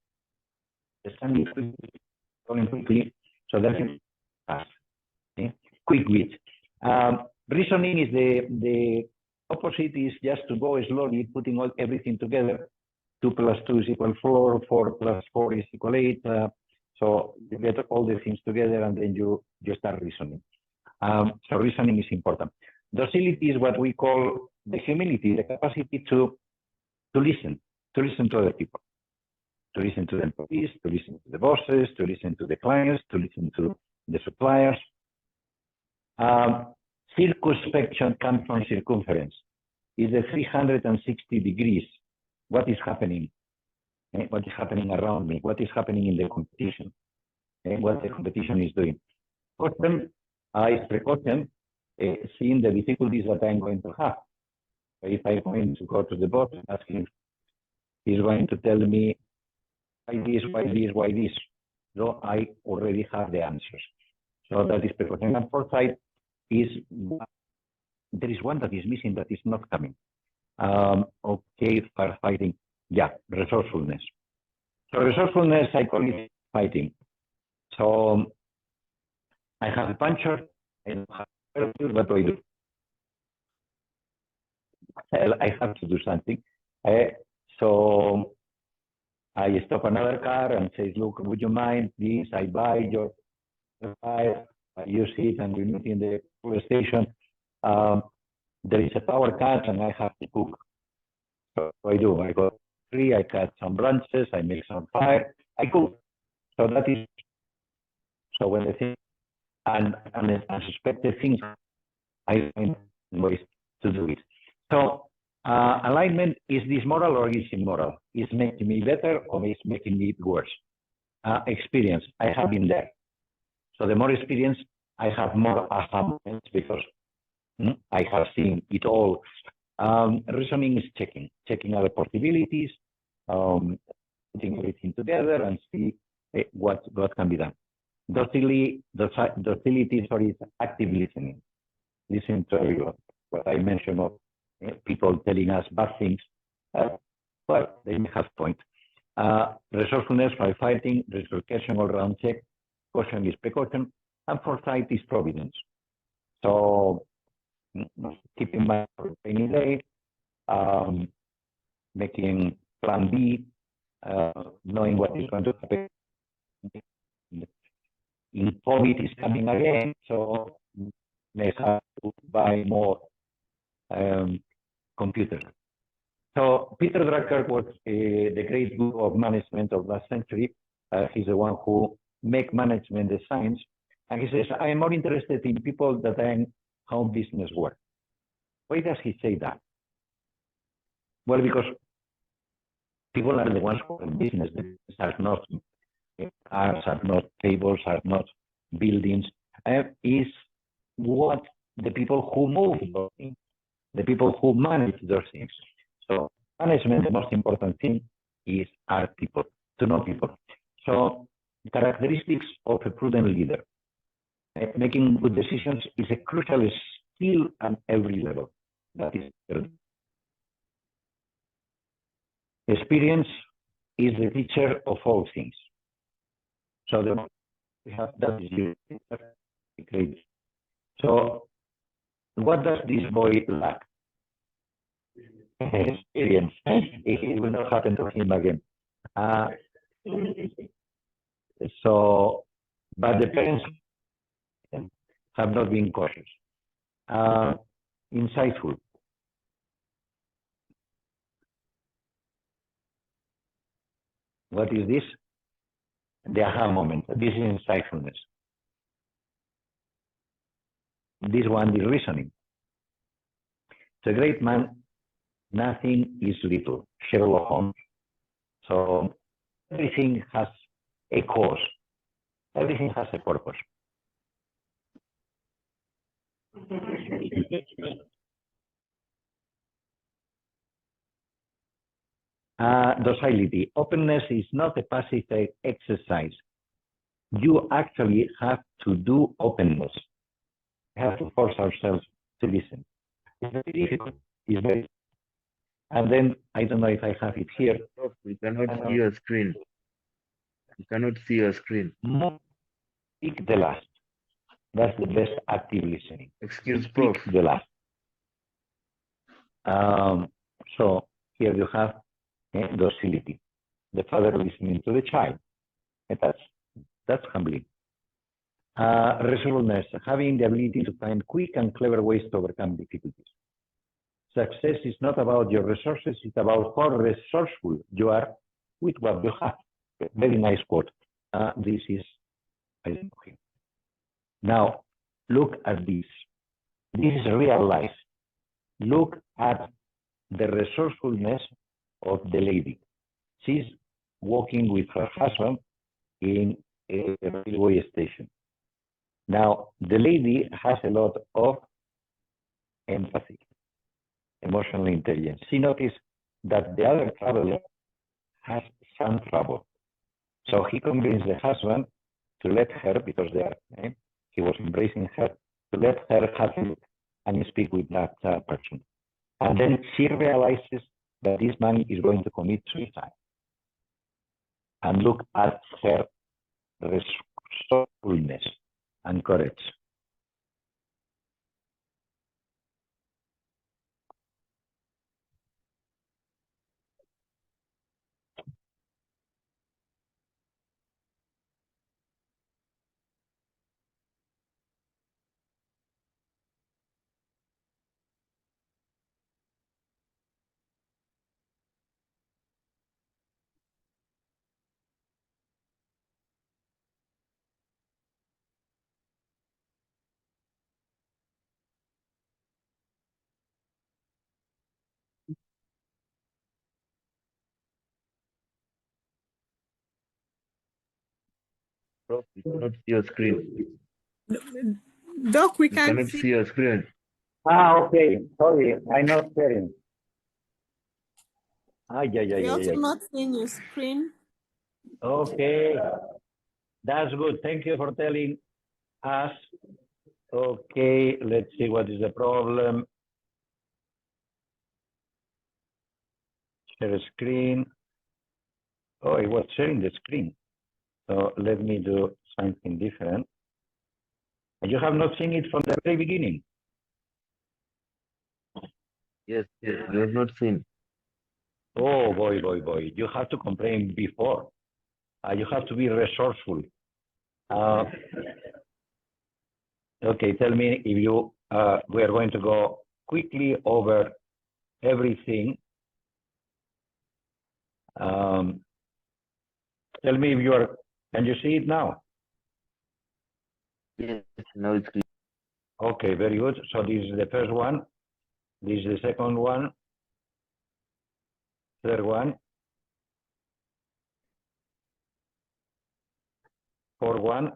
Going quickly, so that is fast. Quick wit. Reasoning is the opposite is just to go slowly, putting everything together. 2 + 2 = 4, 4 + 4 = 8. So you get all the things together and then you start reasoning. So reasoning is important. Docility is what we call the humility, the capacity to listen to other people, to listen to the employees, to listen to the bosses, to listen to the clients, to listen to the suppliers. Circumspection comes from circumference. Is the 360 degrees. What is happening? What is happening around me? What is happening in the competition? What the competition is doing? Precaution, seeing the difficulties that I'm going to have. If I'm going to go to the boss and ask him, he's going to tell me why this, why this, why this. So I already have the answers. So that is precaution. And foresight is, there is one that is missing that is not coming. Okay, firefighting. Yeah, resourcefulness. So resourcefulness, I call it fighting. So I have a puncture, I don't have a parachute, what do I do? I have to do something. So I stop another car and say, look, would you mind this? I buy your fire, I use it and we meet in the police station. There is a power cut and I have to cook. So what do? I go tree, I cut some branches, I make some fire, I cook. So that is, so when the thing, and unsuspected things, I find ways to do it. So alignment, is this moral or is immoral? Is making me better or is making me worse? Experience, I have been there. So the more experience, I have more aha moments because I have seen it all. Reasoning is checking other possibilities, putting everything together and see what can be done. Docility is active listening. Listen to everyone. What I mentioned of people telling us bad things, well, they may have point. Resourcefulness, firefighting, relocation, all-round check, caution is precaution, and foresight is providence. So keep in mind for rainy day, making plan B, knowing what is going to happen. In COVID is coming again, so may have to buy more computers. So Peter Drucker was the great guru of management of last century. He's the one who make management the science. And he says, I am more interested in people than how business works. Why does he say that? Well, because people are the ones who are in business. Business are not cars, are not tables, are not buildings. Is what the people who move those things, the people who manage those things. So management, the most important thing are people, to know people. So characteristics of a prudent leader. Making good decisions is a crucial skill at every level. That is experience is the teacher of all things. So we have that is great. So what does this boy lack? Experience. It will not happen to him again. So, but the parents have not been cautious. Insightful. What is this? The aha moment. This is insightfulness. This one is reasoning. It's a great man. Nothing is little. Sherlock Holmes. So everything has a cause. Everything has a purpose. Docility. Openness is not a passive exercise. You actually have to do openness. We have to force ourselves to listen. It's very difficult. It's very. And then, I don't know if I have it here. We cannot see your screen. You cannot see your screen. Pick the last. That's the best active listening. Excuse Pick Prof. the last. So here you have docility. The father listening to the child. And that's humbling. Resoluteness, having the ability to find quick and clever ways to overcome difficulties. Success is not about your resources, it's about how resourceful you are with what you have. Very nice quote. This is, I don't know him. Now, look at this. This is real life. Look at the resourcefulness of the lady. She's walking with her husband in a railway station. Now, the lady has a lot of empathy, emotional intelligence. She noticed that the other traveler has some trouble. So he convinced the husband to let her, because he was embracing her, to let her have a look and speak with that person. And then she realizes that this man is going to commit suicide. And look at her resourcefulness and courage. Prof, we cannot see your screen. Doc, we We can't cannot see. see your screen. Okay. Sorry, I'm not hearing. We're also not seeing your screen. Okay. That's good. Thank you for telling us. Okay, let's see what is the problem. Share screen. Oh, it was sharing the screen. So let me do something different. You have not seen it from the very beginning. Yes, we have not seen. Oh, boy. You have to complain before. You have to be resourceful. Okay, tell me if you, we are going to go quickly over everything. Tell me if you are, can you see it now? Yes, now it's clear. Okay, very good. So this is the first one. This is the second one. Third one. Fourth one.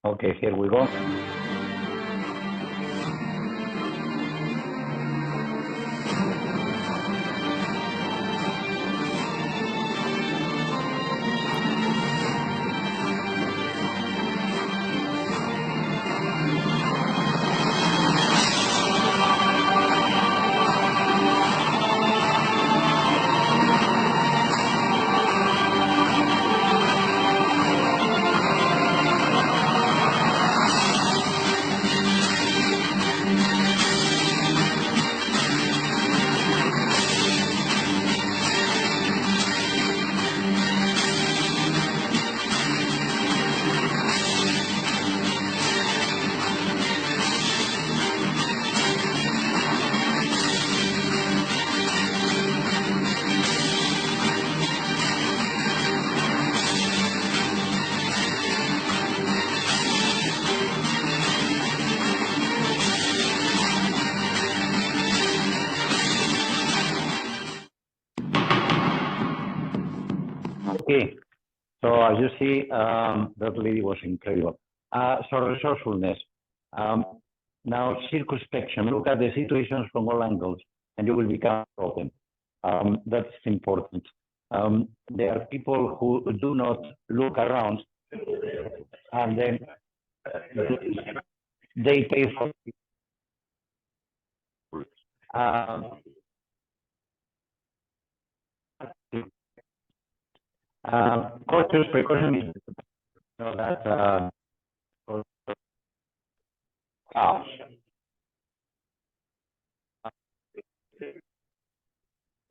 Okay, here we go. Okay, so as you see, that lady was incredible. So resourcefulness. Now circumspection, look at the situations from all angles and you will become open. That's important. There are people who do not look around and then they pay for cautious precaution is that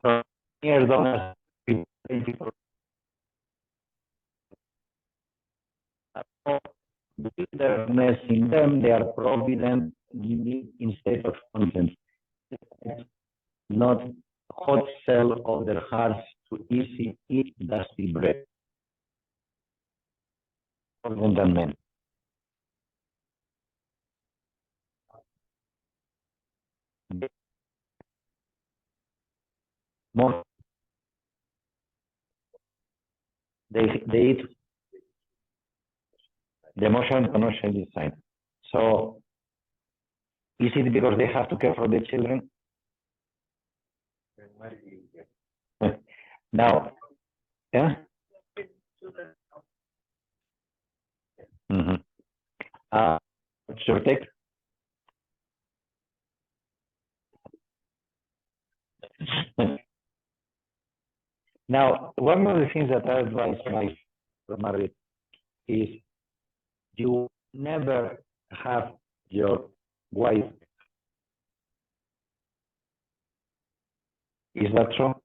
so near donors, people bitterness in them, they are provident instead of content. Not hot cell of their hearts to easy eat dusty bread. Provident than men. More they eat the emotion commercial design. So is it because they have to care for the children? Now, yeah. What's your take? Now, one of the things that I advise my married is you never have your wife Is that so?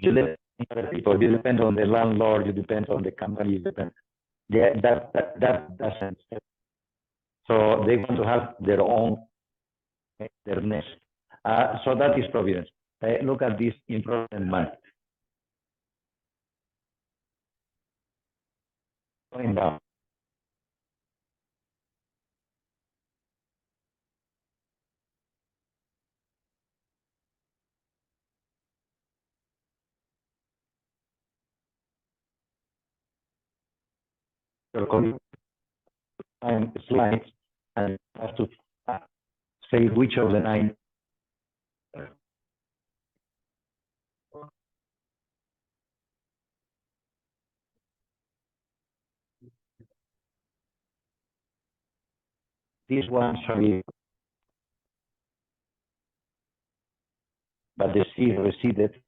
You depend on the landlord, you depend on the company, you depend. Yeah, that doesn't. So they want to have their own, their nest. So that is providence. Look at this improvement man. Going down. And slides and have to say which of the 9. This one, sorry, but the C receded.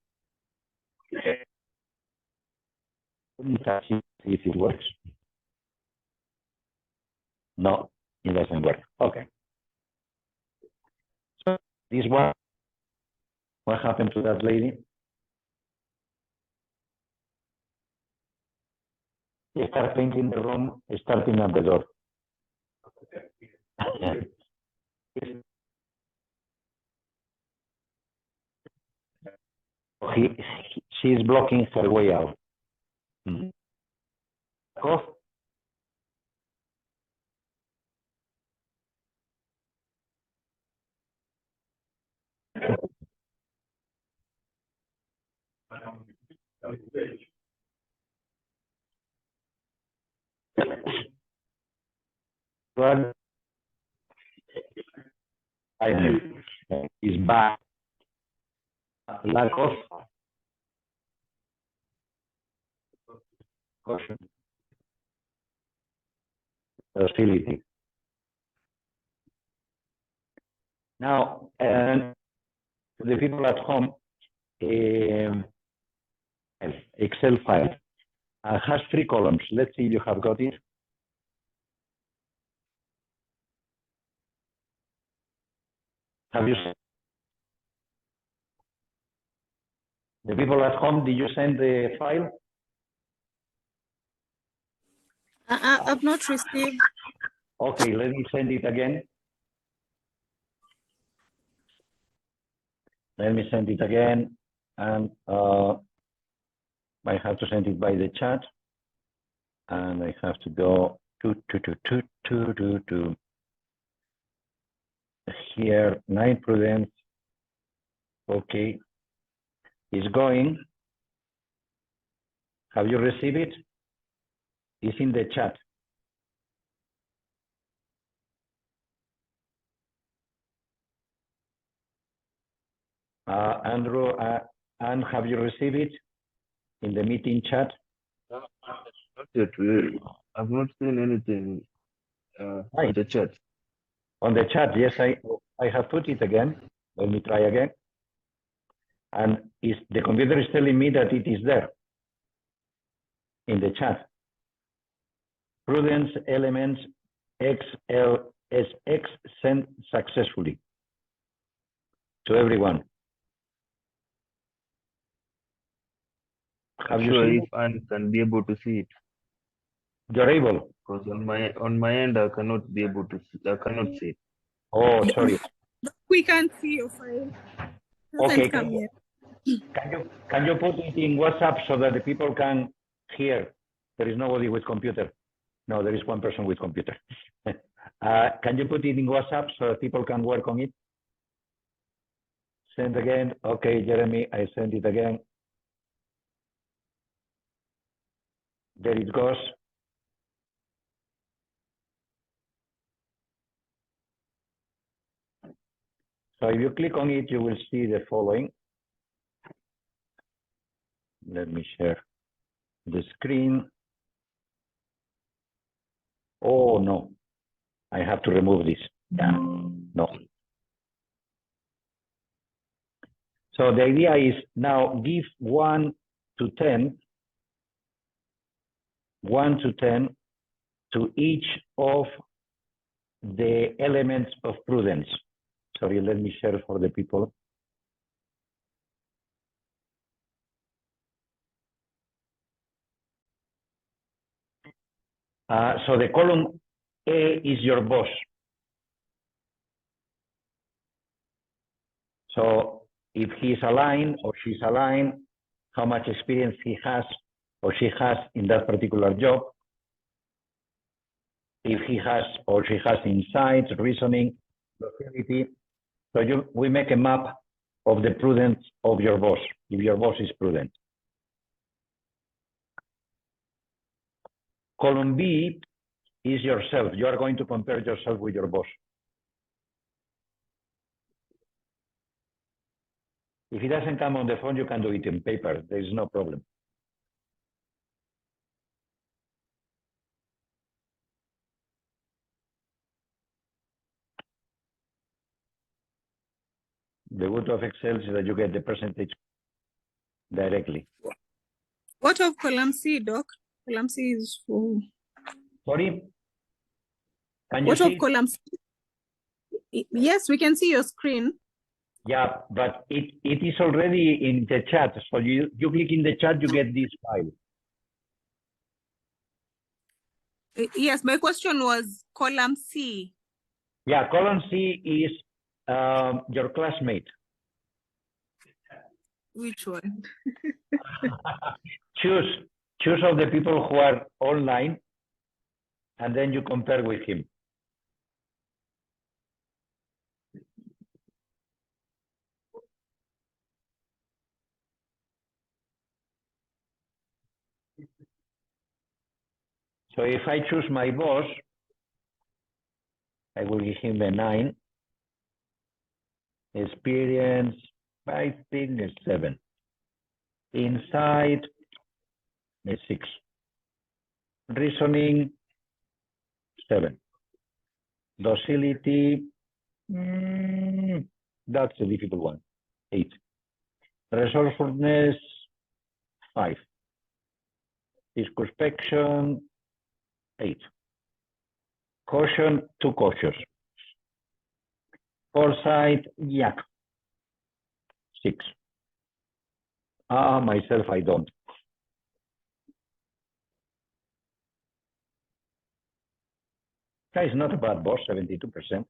Let me touch it, see if it works. No, it doesn't work. Okay. So this one, what happened to that lady? She started painting the room, starting at the door. She's blocking her way out. Cough. One is back. Lack of caution. Facility. Now, the people at home, Excel file has 3 columns. Let's see if you have got it. Have you? The people at home, did you send the file? I've not received. Okay, let me send it again. Let me send it again, and I have to send it by the chat, and I have to go to here, 9 Prudence. Okay, it's going. Have you received it? It's in the chat. Andrew, Anne, have you received it in the meeting chat? Not yet. I've not seen anything in the chat. On the chat, yes, I have put it again. Let me try again. And the computer is telling me that it is there in the chat. Prudence elements XLSX sent successfully to everyone. Have you seen if Anne can be able to see it? You're able. Because on my end I cannot be able to see, I cannot see it. Oh, sorry. We can't see your file. Okay. Come yet. Can you put it in WhatsApp so that the people can hear? There is nobody with computer. No, there is one person with computer. Can you put it in WhatsApp so that people can work on it? Send again. Okay, Jeremy, I send it again. There it goes. So if you click on it, you will see the following. Let me share the screen. Oh, no. I have to remove this. Yeah, no. So the idea is now give 1 to 10, 1 to 10 to each of the elements of prudence. Sorry, let me share for the people. So the column A is your boss. So if he's aligned or she's aligned, how much experience he has or she has in that particular job. If he has or she has insights, reasoning, creativity. So we make a map of the prudence of your boss, if your boss is prudent. Column B is yourself. You are going to compare yourself with your boss. If it doesn't come on the phone, you can do it in paper. There is no problem. The good of Excel is that you get the percentage directly. What of column C, Doc? Column C is for... Sorry? Can you What see? of column C? Yes, we can see your screen. Yeah, but it is already in the chat. So you click in the chat, you get this file. Yes, my question was column C. Yeah, column C is your classmate. Which one? Choose of the people who are online, and then you compare with him. So if I choose my boss, I will give him a 9. Experience, I think a 7. Insight, a 6. Reasoning, 7. Docility, that's a difficult one, 8. Resourcefulness, 5. Circumspection, 8. Caution, too cautious. Foresight, yeah, 6. Myself, I don't. That is not a bad boss, 72%.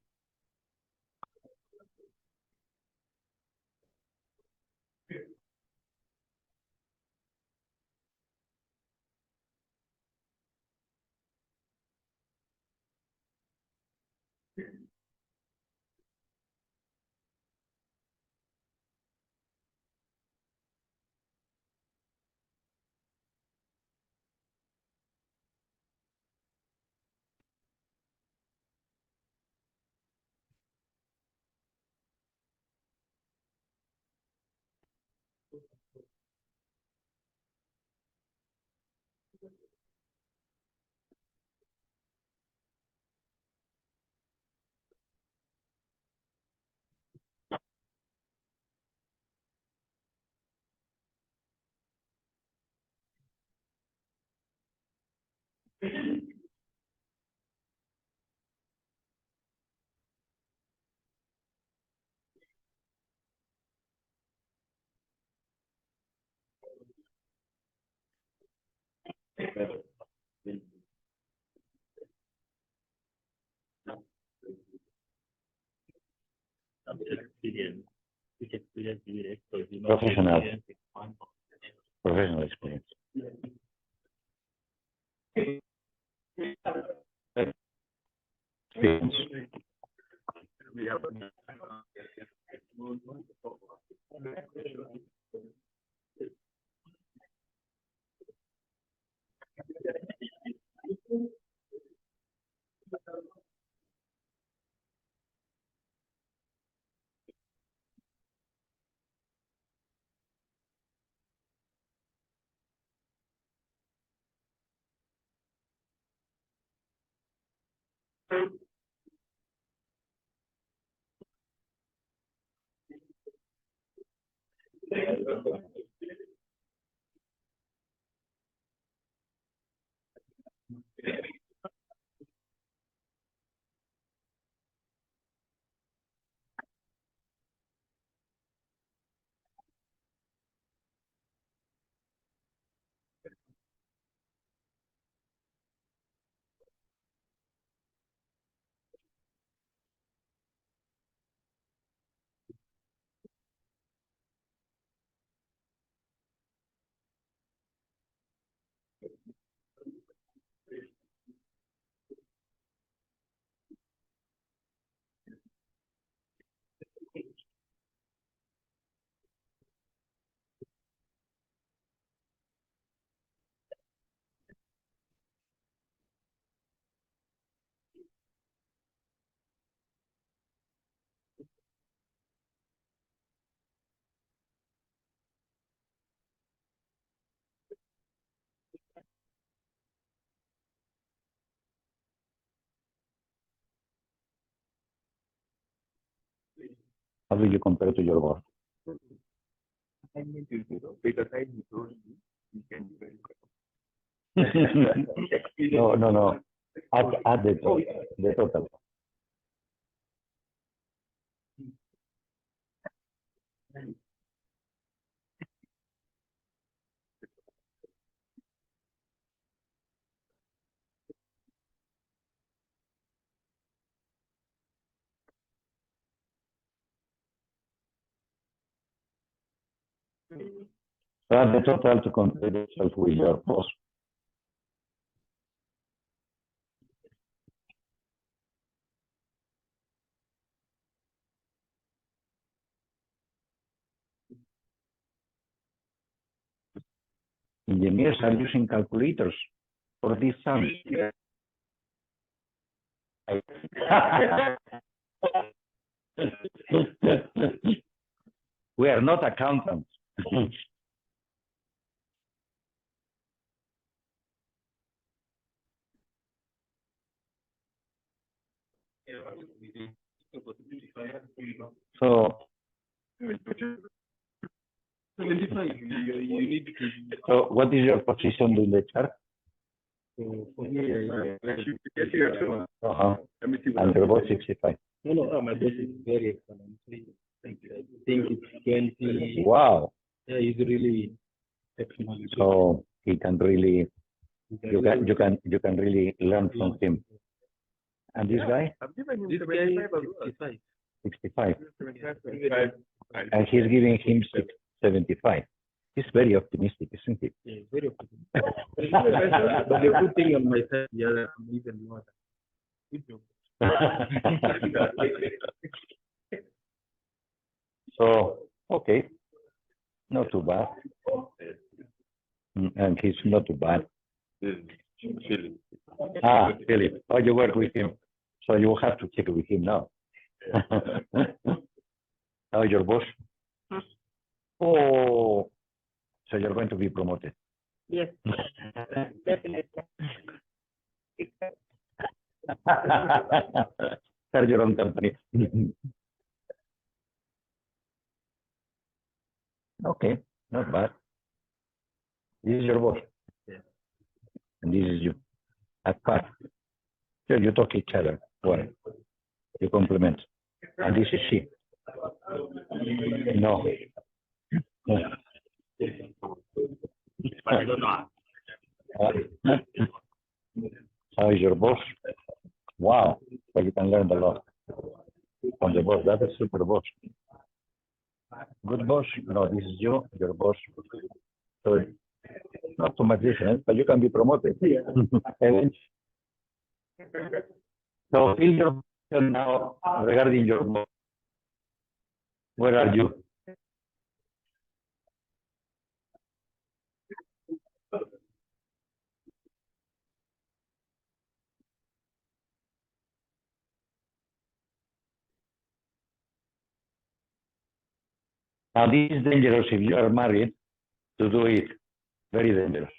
Professional. Professional experience. Experience. How do you compare to your boss? Because I told you can be very No. Add the total. Add the total to compare yourself with your boss. Engineers are using calculators for this sum. We are not accountants. So, so what is your position in the chart? And your boss 65. No, my boss is very excellent. I think it's 20. Wow. Yeah, he's really excellent. So he can really, you can really learn from him. And this guy? This guy is 65. 65. And he's giving him 75. He's very optimistic, isn't he? Yeah, he's very optimistic. But the good thing on my side, yeah, I'm even more. Good job. So, okay, not too bad. And he's not too bad. Ah, Philip. Oh, you work with him. So you will have to check with him now. Oh, your boss? Oh, so you're going to be promoted. Yes, definitely. Start your own company. Okay, not bad. This is your boss. Yeah. And this is you. At part. So you talk each other. Well, you complement. And this is she. No. How is your boss? Wow. But you can learn a lot from the boss. That is super boss. Good boss? No, this is you, your boss. So not too much difference, but you can be promoted. So feel your question now regarding your boss. Where are you? Now this is dangerous if you are married to do it. Very dangerous.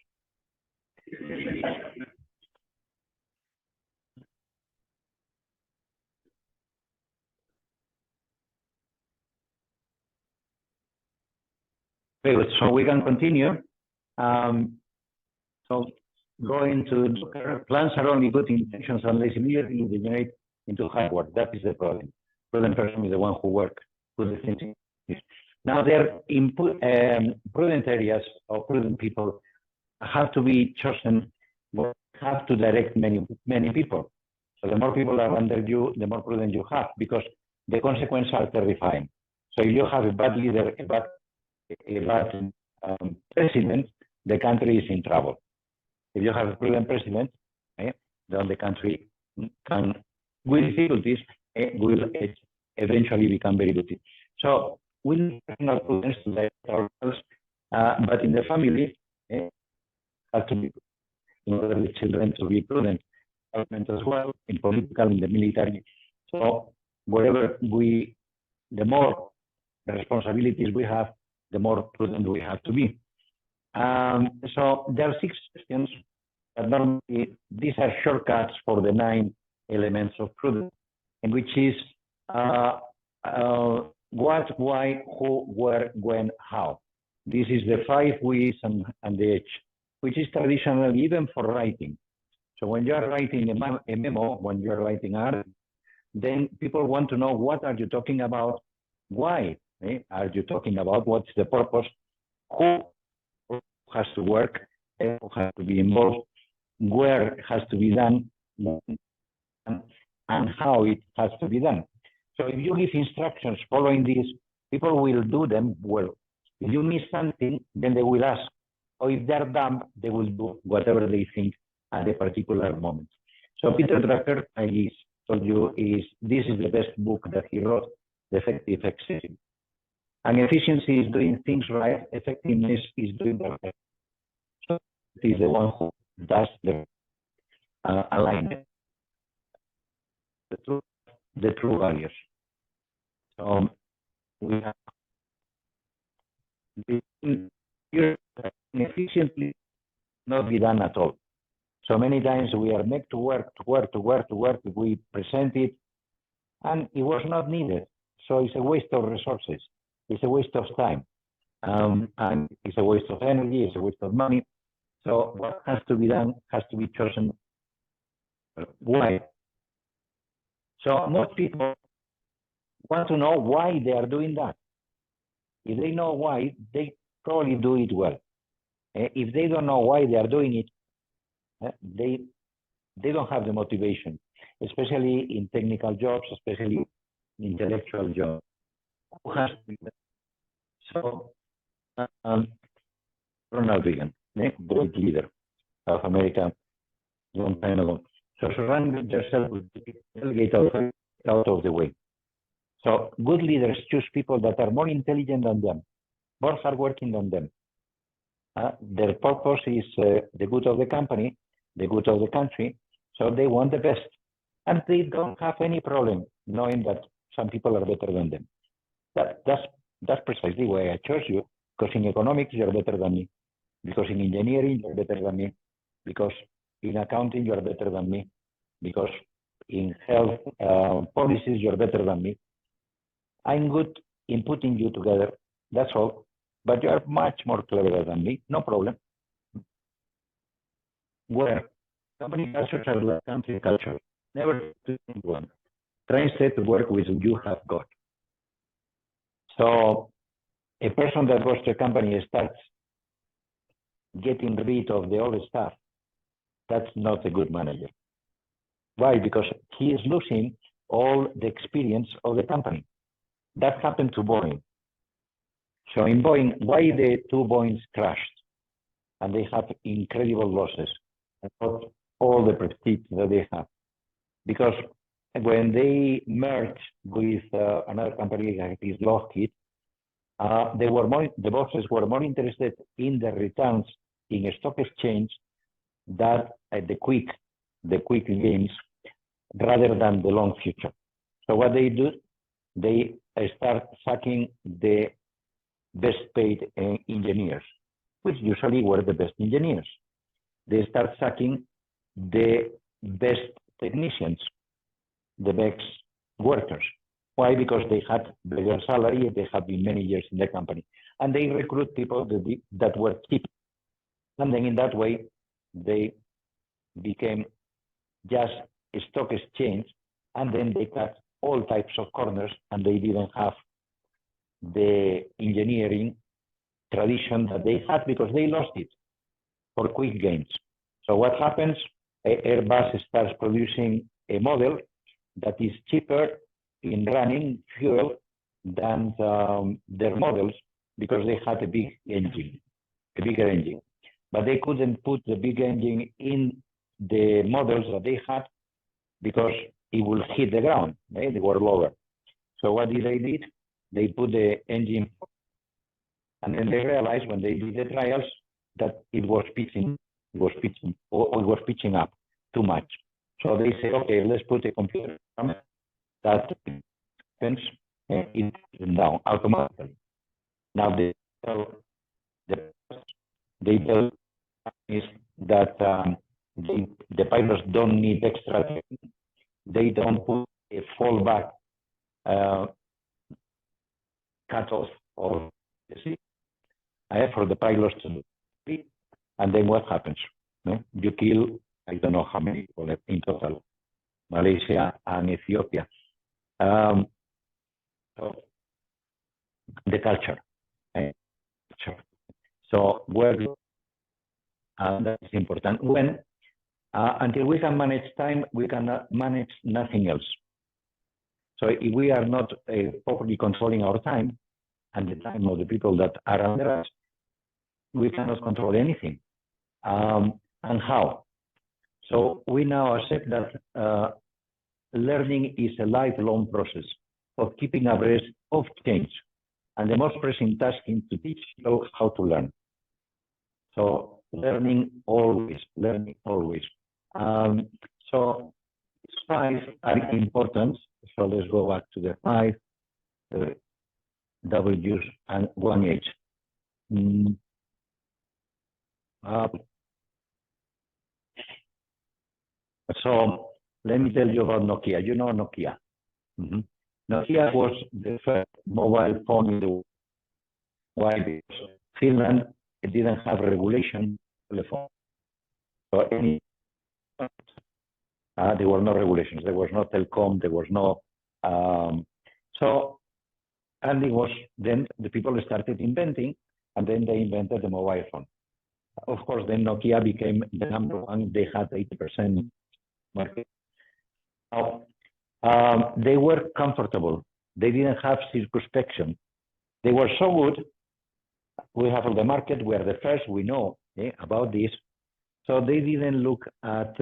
Very good. So we can continue. So going to plans are only good intentions unless immediately degenerate into hard work. That is the problem. Prudent person is the one who works, put the things in. Now there prudent areas or prudent people have to be chosen, have to direct many people. So the more people are under you, the more prudent you have, because the consequences are terrifying. So if you have a bad leader, a bad president, the country is in trouble. If you have a prudent president, then the country can, with difficulties, will eventually become very good. So we need personal prudence to direct ourselves, but in the family, have to be, in order for children to be prudent, as well, in political, in the military. So wherever the more responsibilities we have, the more prudent we have to be. So there are 6 questions, but normally these are shortcuts for the 9 elements of prudence, and which is what, why, who, where, when, how. This is the 5 W's and the H, which is traditional even for writing. So when you are writing a memo, when you are writing art, then people want to know what are you talking about, why are you talking about, what's the purpose, who has to work, who has to be involved, where it has to be done, and how it has to be done. So if you give instructions following these, people will do them well. If you miss something, then they will ask, or if they're dumb, they will do whatever they think at a particular moment. So Peter Drucker, I told you, this is the best book that he wrote, The Effective Excessive. And efficiency is doing things right, effectiveness is doing the right. So it is the one who does the alignment, the true values. So we have efficiently not be done at all. So many times we are made to work, we present it, and it was not needed. So it's a waste of resources. It's a waste of time. And it's a waste of energy, it's a waste of money. So what has to be done has to be chosen. Why? So most people want to know why they are doing that. If they know why, they probably do it well. If they don't know why they are doing it, they don't have the motivation, especially in technical jobs, especially intellectual jobs. Who has to be that? So, Ronald Reagan, great leader of America, long time ago. So surround yourself with delegate out of the way. So good leaders choose people that are more intelligent than them, more hardworking than them. Their purpose is the good of the company, the good of the country, so they want the best. And they don't have any problem knowing that some people are better than them. That's precisely why I chose you, because in economics you're better than me, because in engineering you're better than me, because in accounting you're better than me, because in health policies you're better than me. I'm good in putting you together, that's all, but you are much more clever than me, no problem. Where company cultures are like country culture, never to one. Try instead to work with what you have got. So a person that goes to a company starts getting rid of the old stuff, that's not a good manager. Why? Because he is losing all the experience of the company. That happened to Boeing. So in Boeing, why the 2 Boeings crashed? And they have incredible losses, all the prestige that they have. Because when they merged with another company like this, Lockheed, the bosses were more interested in the returns in a stock exchange than the quick gains, rather than the long future. So what they do, they start sacking the best paid engineers, which usually were the best engineers. They start sacking the best technicians, the best workers. Why? Because they had better salary, they have been many years in the company. and they recruit people that were cheap. And then in that way, they became just a stock exchange, and then they cut all types of corners, and they didn't have the engineering tradition that they had because they lost it for quick gains. So what happens? Airbus starts producing a model that is cheaper in running fuel than their models because they had a big engine, a bigger engine. But they couldn't put the big engine in the models that they had because it will hit the ground. They were lower. So what did they do? They put the engine, and then they realized when they did the trials that it was pitching up too much. So they say, okay, let's put a computer that happens it down automatically. Now they tell is that the pilots don't need extra training. They don't put a fallback cutoff or for the pilots to do. And then what happens? You kill, I don't know how many people in total, Malaysia and Ethiopia. So the culture. So where that is important. When until we can manage time, we cannot manage nothing else. So if we are not properly controlling our time and the time of the people that are under us, we cannot control anything. And how? So we now accept that learning is a lifelong process of keeping abreast of change. And the most pressing task is to teach people how to learn. So learning always. So 5 are important. So let's go back to the 5 W's and 1 H. So let me tell you about Nokia. You know Nokia. Nokia was the first mobile phone in the world. Why? Because Finland didn't have regulation telephone. So there were no regulations. There was no telecom. There was no. And it was then the people started inventing, and then they invented the mobile phone. Of course, then Nokia became the number one. They had 80% market. Now, they were comfortable. They didn't have circumspection. They were so good. We have on the market. We are the first. We know about this. So they didn't look at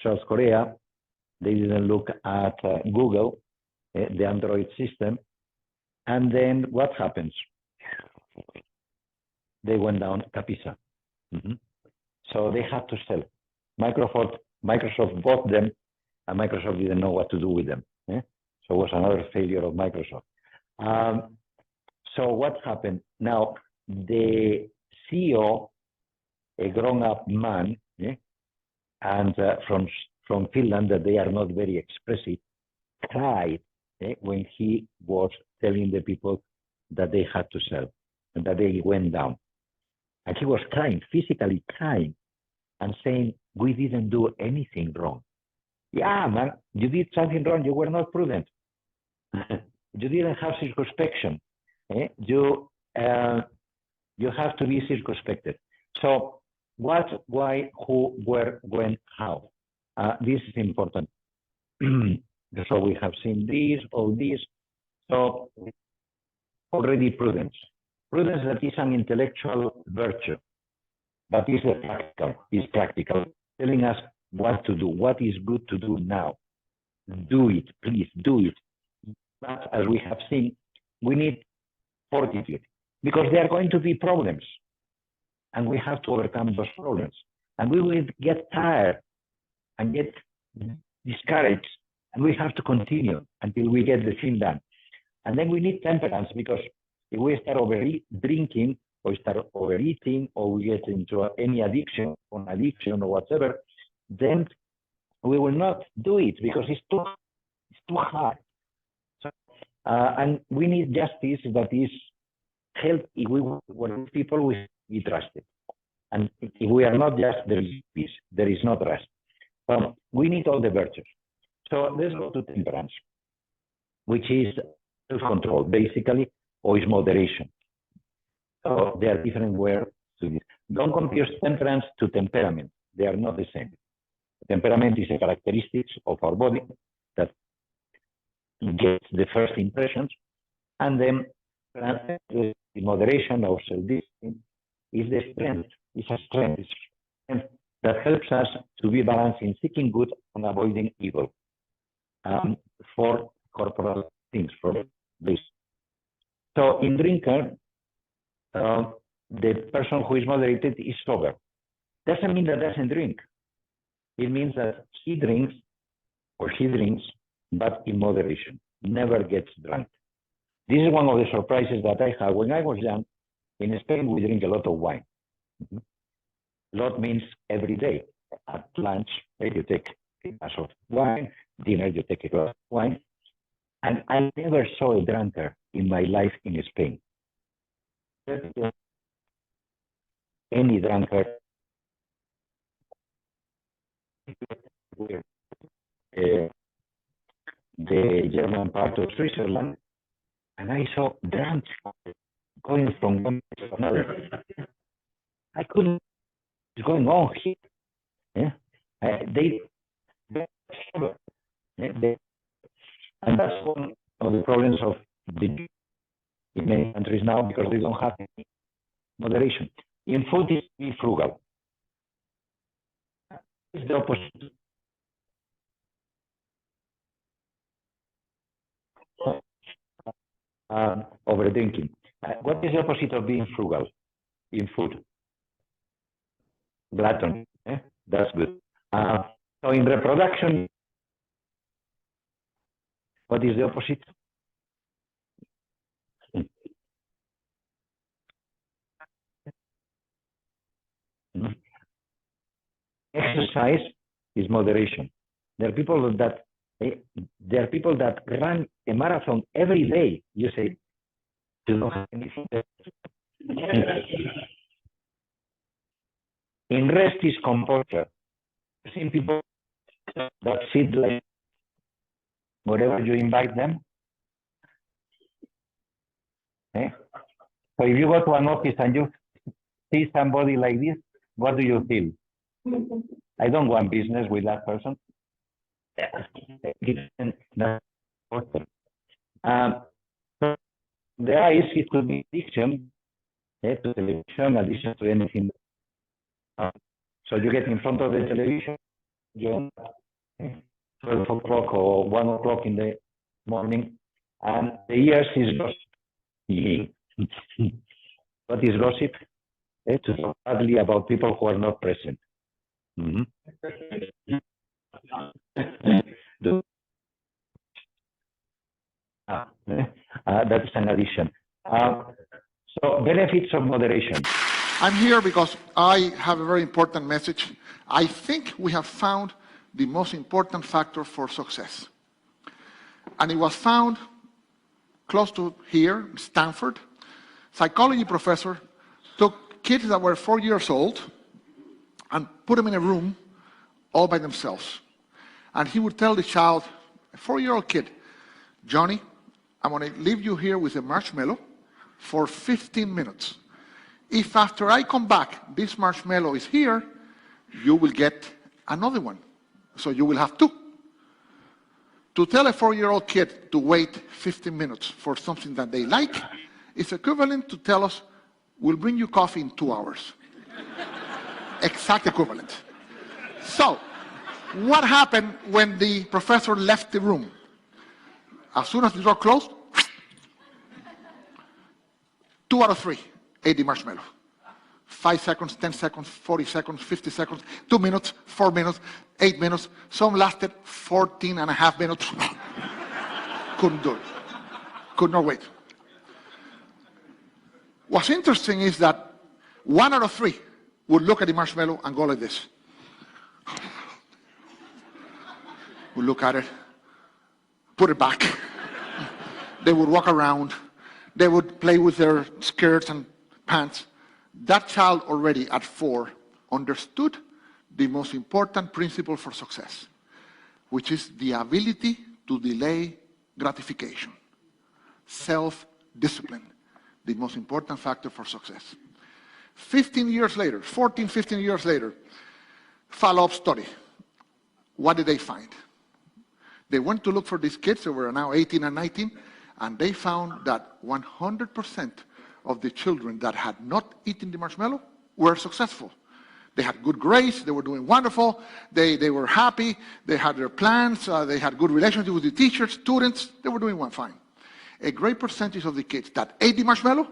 South Korea. They didn't look at Google, the Android system. And then what happens? They went down Capisa. So they had to sell. Microsoft bought them, and Microsoft didn't know what to do with them. So it was another failure of Microsoft. So what happened? Now, the CEO, a grown-up man, and from Finland, that they are not very expressive, cried when he was telling the people that they had to sell and that they went down. And he was crying, physically crying, and saying, we didn't do anything wrong. Yeah, man, you did something wrong. You were not prudent. You didn't have circumspection. You have to be circumspected. So what, why, who, where, when, how? This is important. So we have seen this, all this. So already prudence. Prudence that is an intellectual virtue, but is practical, telling us what to do, what is good to do now. Do it, please, do it. But as we have seen, we need fortitude because there are going to be problems and we have to overcome those problems. And we will get tired and get discouraged, and we have to continue until we get the thing done. And then we need temperance because if we start drinking or start overeating or we get into any addiction or whatever, then we will not do it because it's too hard. So, and we need justice that is help, if we work with people, we be trusted. And if we are not just, there is peace, there is no trust. So we need all the virtues. So let's go to temperance, which is self-control, basically, or is moderation. So there are different words to this. Don't compare temperance to temperament. They are not the same. Temperament is a characteristic of our body that gets the first impressions, and then the moderation or self-discipline is the strength. It's a strength that helps us to be balanced in seeking good and avoiding evil for corporal things, for this. So in drinker, the person who is moderated is sober. Doesn't mean that doesn't drink. It means that he drinks or she drinks, but in moderation, never gets drunk. This is one of the surprises that I had. When I was young, in Spain, we drink a lot of wine. A lot means every day. At lunch, you take a glass of wine, dinner, you take a glass of wine. And I never saw a drunkard in my life in Spain. Any drunkard the German part of Switzerland, and I saw drunks going from one place to another. I couldn't. What's going on here? Yeah? And that's one of the problems of in many countries now, because they don't have any moderation. In food, is be frugal. It's the opposite. Over drinking. What is the opposite of being frugal in food? Glutton. That's good. So in reproduction, what is the opposite? Exercise is moderation. There are people that run a marathon every day. You say, you don't have anything. In rest is composure. I've seen people that sit like whatever you invite them. So if you go to an office and you see somebody like this, what do you feel? I don't want business with that person. The eyes, it could be addiction to television, addiction to anything. So you get in front of the television, 12 o'clock or 1 o'clock in the morning, and the ears is gossip. What is gossip? To talk badly about people who are not present. That's an addition. So benefits of moderation. I'm here because I have a very important message. I think we have found the most important factor for success. And it was found close to here, Stanford. Psychology professor took kids that were 4 years old and put them in a room all by themselves. And he would tell the child, a 4-year-old kid, Johnny, I'm going to leave you here with a marshmallow for 15 minutes. If after I come back, this marshmallow is here, you will get another one. So you will have 2. To tell a 4-year-old kid to wait 15 minutes for something that they like is equivalent to tell us, we'll bring you coffee in 2 hours. Exact equivalent. So, what happened when the professor left the room? As soon as the door closed, 2 out of 3 ate the marshmallow. 5 seconds, 10 seconds, 40 seconds, 50 seconds, 2 minutes, 4 minutes, 8 minutes. Some lasted 14 and a half minutes. Couldn't do it. Could not wait. What's interesting is that 1 out of 3 would look at the marshmallow and go like this. Would look at it, put it back. They would walk around, they would play with their skirts and pants. That child already at 4 understood the most important principle for success, which is the ability to delay gratification. Self-discipline, the most important factor for success. 15 years later, 14, 15 years later, follow-up study. What did they find? They went to look for these kids who were now 18 and 19, and they found that 100% of the children that had not eaten the marshmallow were successful. They had good grades, they were doing wonderful, they were happy, they had their plans, they had good relationships with the teachers, students, they were doing fine. A great percentage of the kids that ate the marshmallow,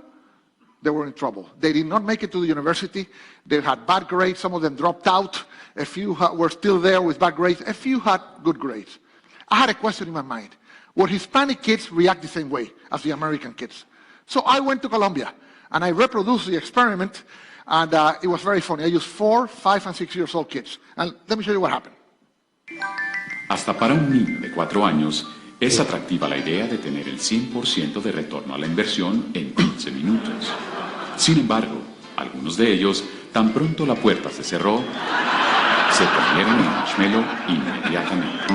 they were in trouble. They did not make it to the university, they had bad grades, some of them dropped out, a few were still there with bad grades, a few had good grades. I had a question in my mind. Would Hispanic kids react the same way as the American kids? So I went to Colombia and I reproduced the experiment, and it was very funny. I used 4, 5, and 6 years old kids. And let me show you what happened. Hasta para un niño de 4 años es atractiva la idea de tener el 100% de retorno a la inversión en 15 minutos. Sin embargo, algunos de ellos, tan pronto la puerta se cerró, se comieron el marshmallow inmediatamente.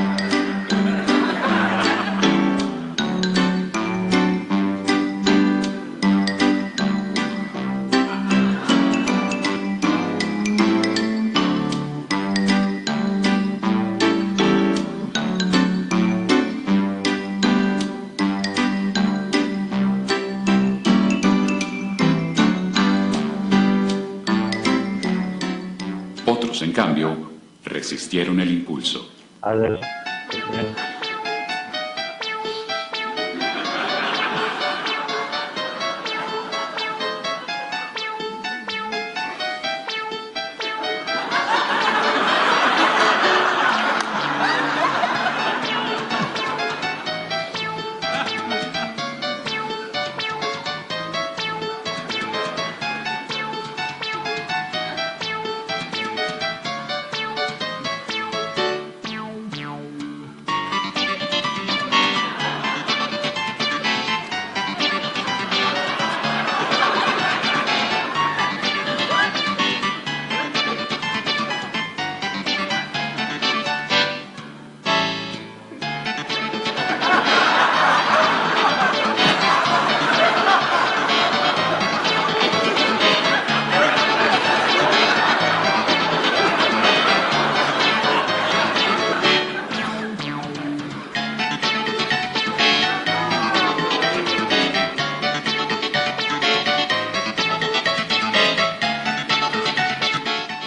Otros, en cambio, resistieron el impulso.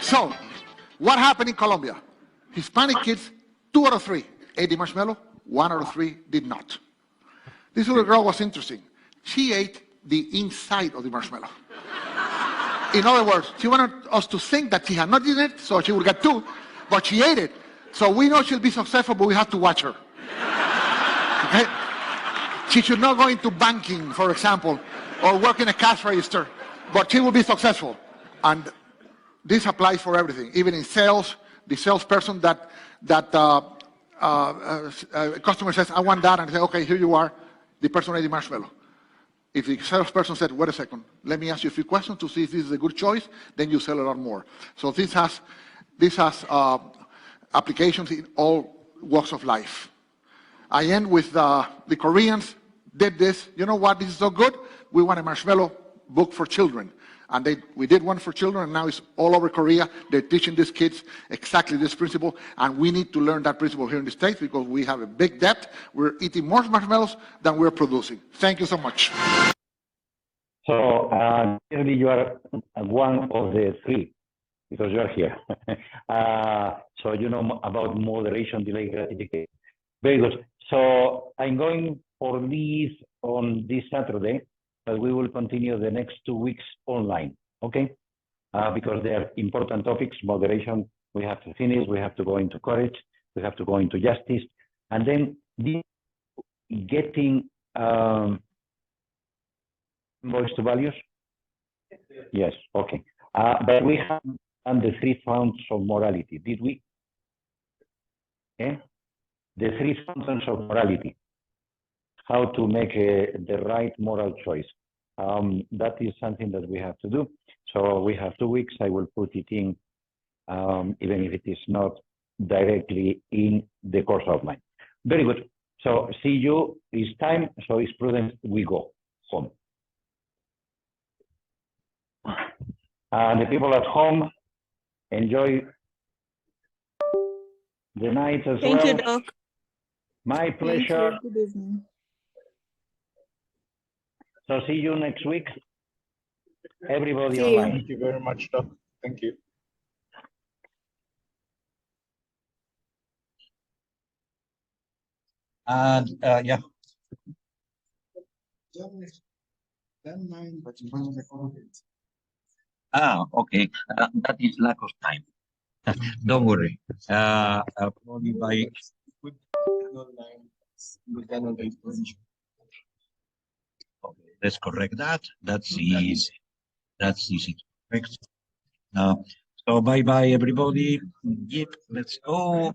So, what happened in Colombia? Hispanic kids, 2 out of 3 ate the marshmallow, 1 out of 3 did not. This little girl was interesting. She ate the inside of the marshmallow. In other words, she wanted us to think that she had not eaten it, so she would get 2, but she ate it. So we know she'll be successful, but we have to watch her. Okay? She should not go into banking, for example, or work in a cash register, but she will be successful. And this applies for everything, even in sales. The salesperson that customer says, I want that, and say, okay, here you are, the person ate the marshmallow. If the salesperson said, wait a second, let me ask you a few questions to see if this is a good choice, then you sell a lot more. So this has applications in all walks of life. I end with the Koreans did this. You know what? This is so good. We want a marshmallow book for children. And we did one for children, and now it's all over Korea. They're teaching these kids exactly this principle, and we need to learn that principle here in the States because we have a big debt. We're eating more marshmallows than we're producing. Thank you so much. So clearly you are one of the 3 because you are here. So you know about moderation, delay gratification. Very good. So I'm going for this on this Saturday. But we will continue the next 2 weeks online, okay? Because they are important topics. Moderation, we have to finish. We have to go into courage. We have to go into justice. And then getting voice to values? Yes, okay. But we have done the 3 fountains of morality, did we? Okay? The 3 fountains of morality. how to make the right moral choice. That is something that we have to do. So we have 2 weeks. I will put it in, even if it is not directly in the course outline. Very good. So see you. It's time, so it's prudent we go home. And the people at home, enjoy the night as well. Thank you, Doc. My pleasure. Thank you. Good evening. So see you next week. Everybody See you. online. Thank you very much, Doc. Thank you. And yeah. Okay. That is lack of time. Don't worry. Probably by okay, let's correct that. That's easy. That's easy to correct. So bye bye everybody. Yep, let's go.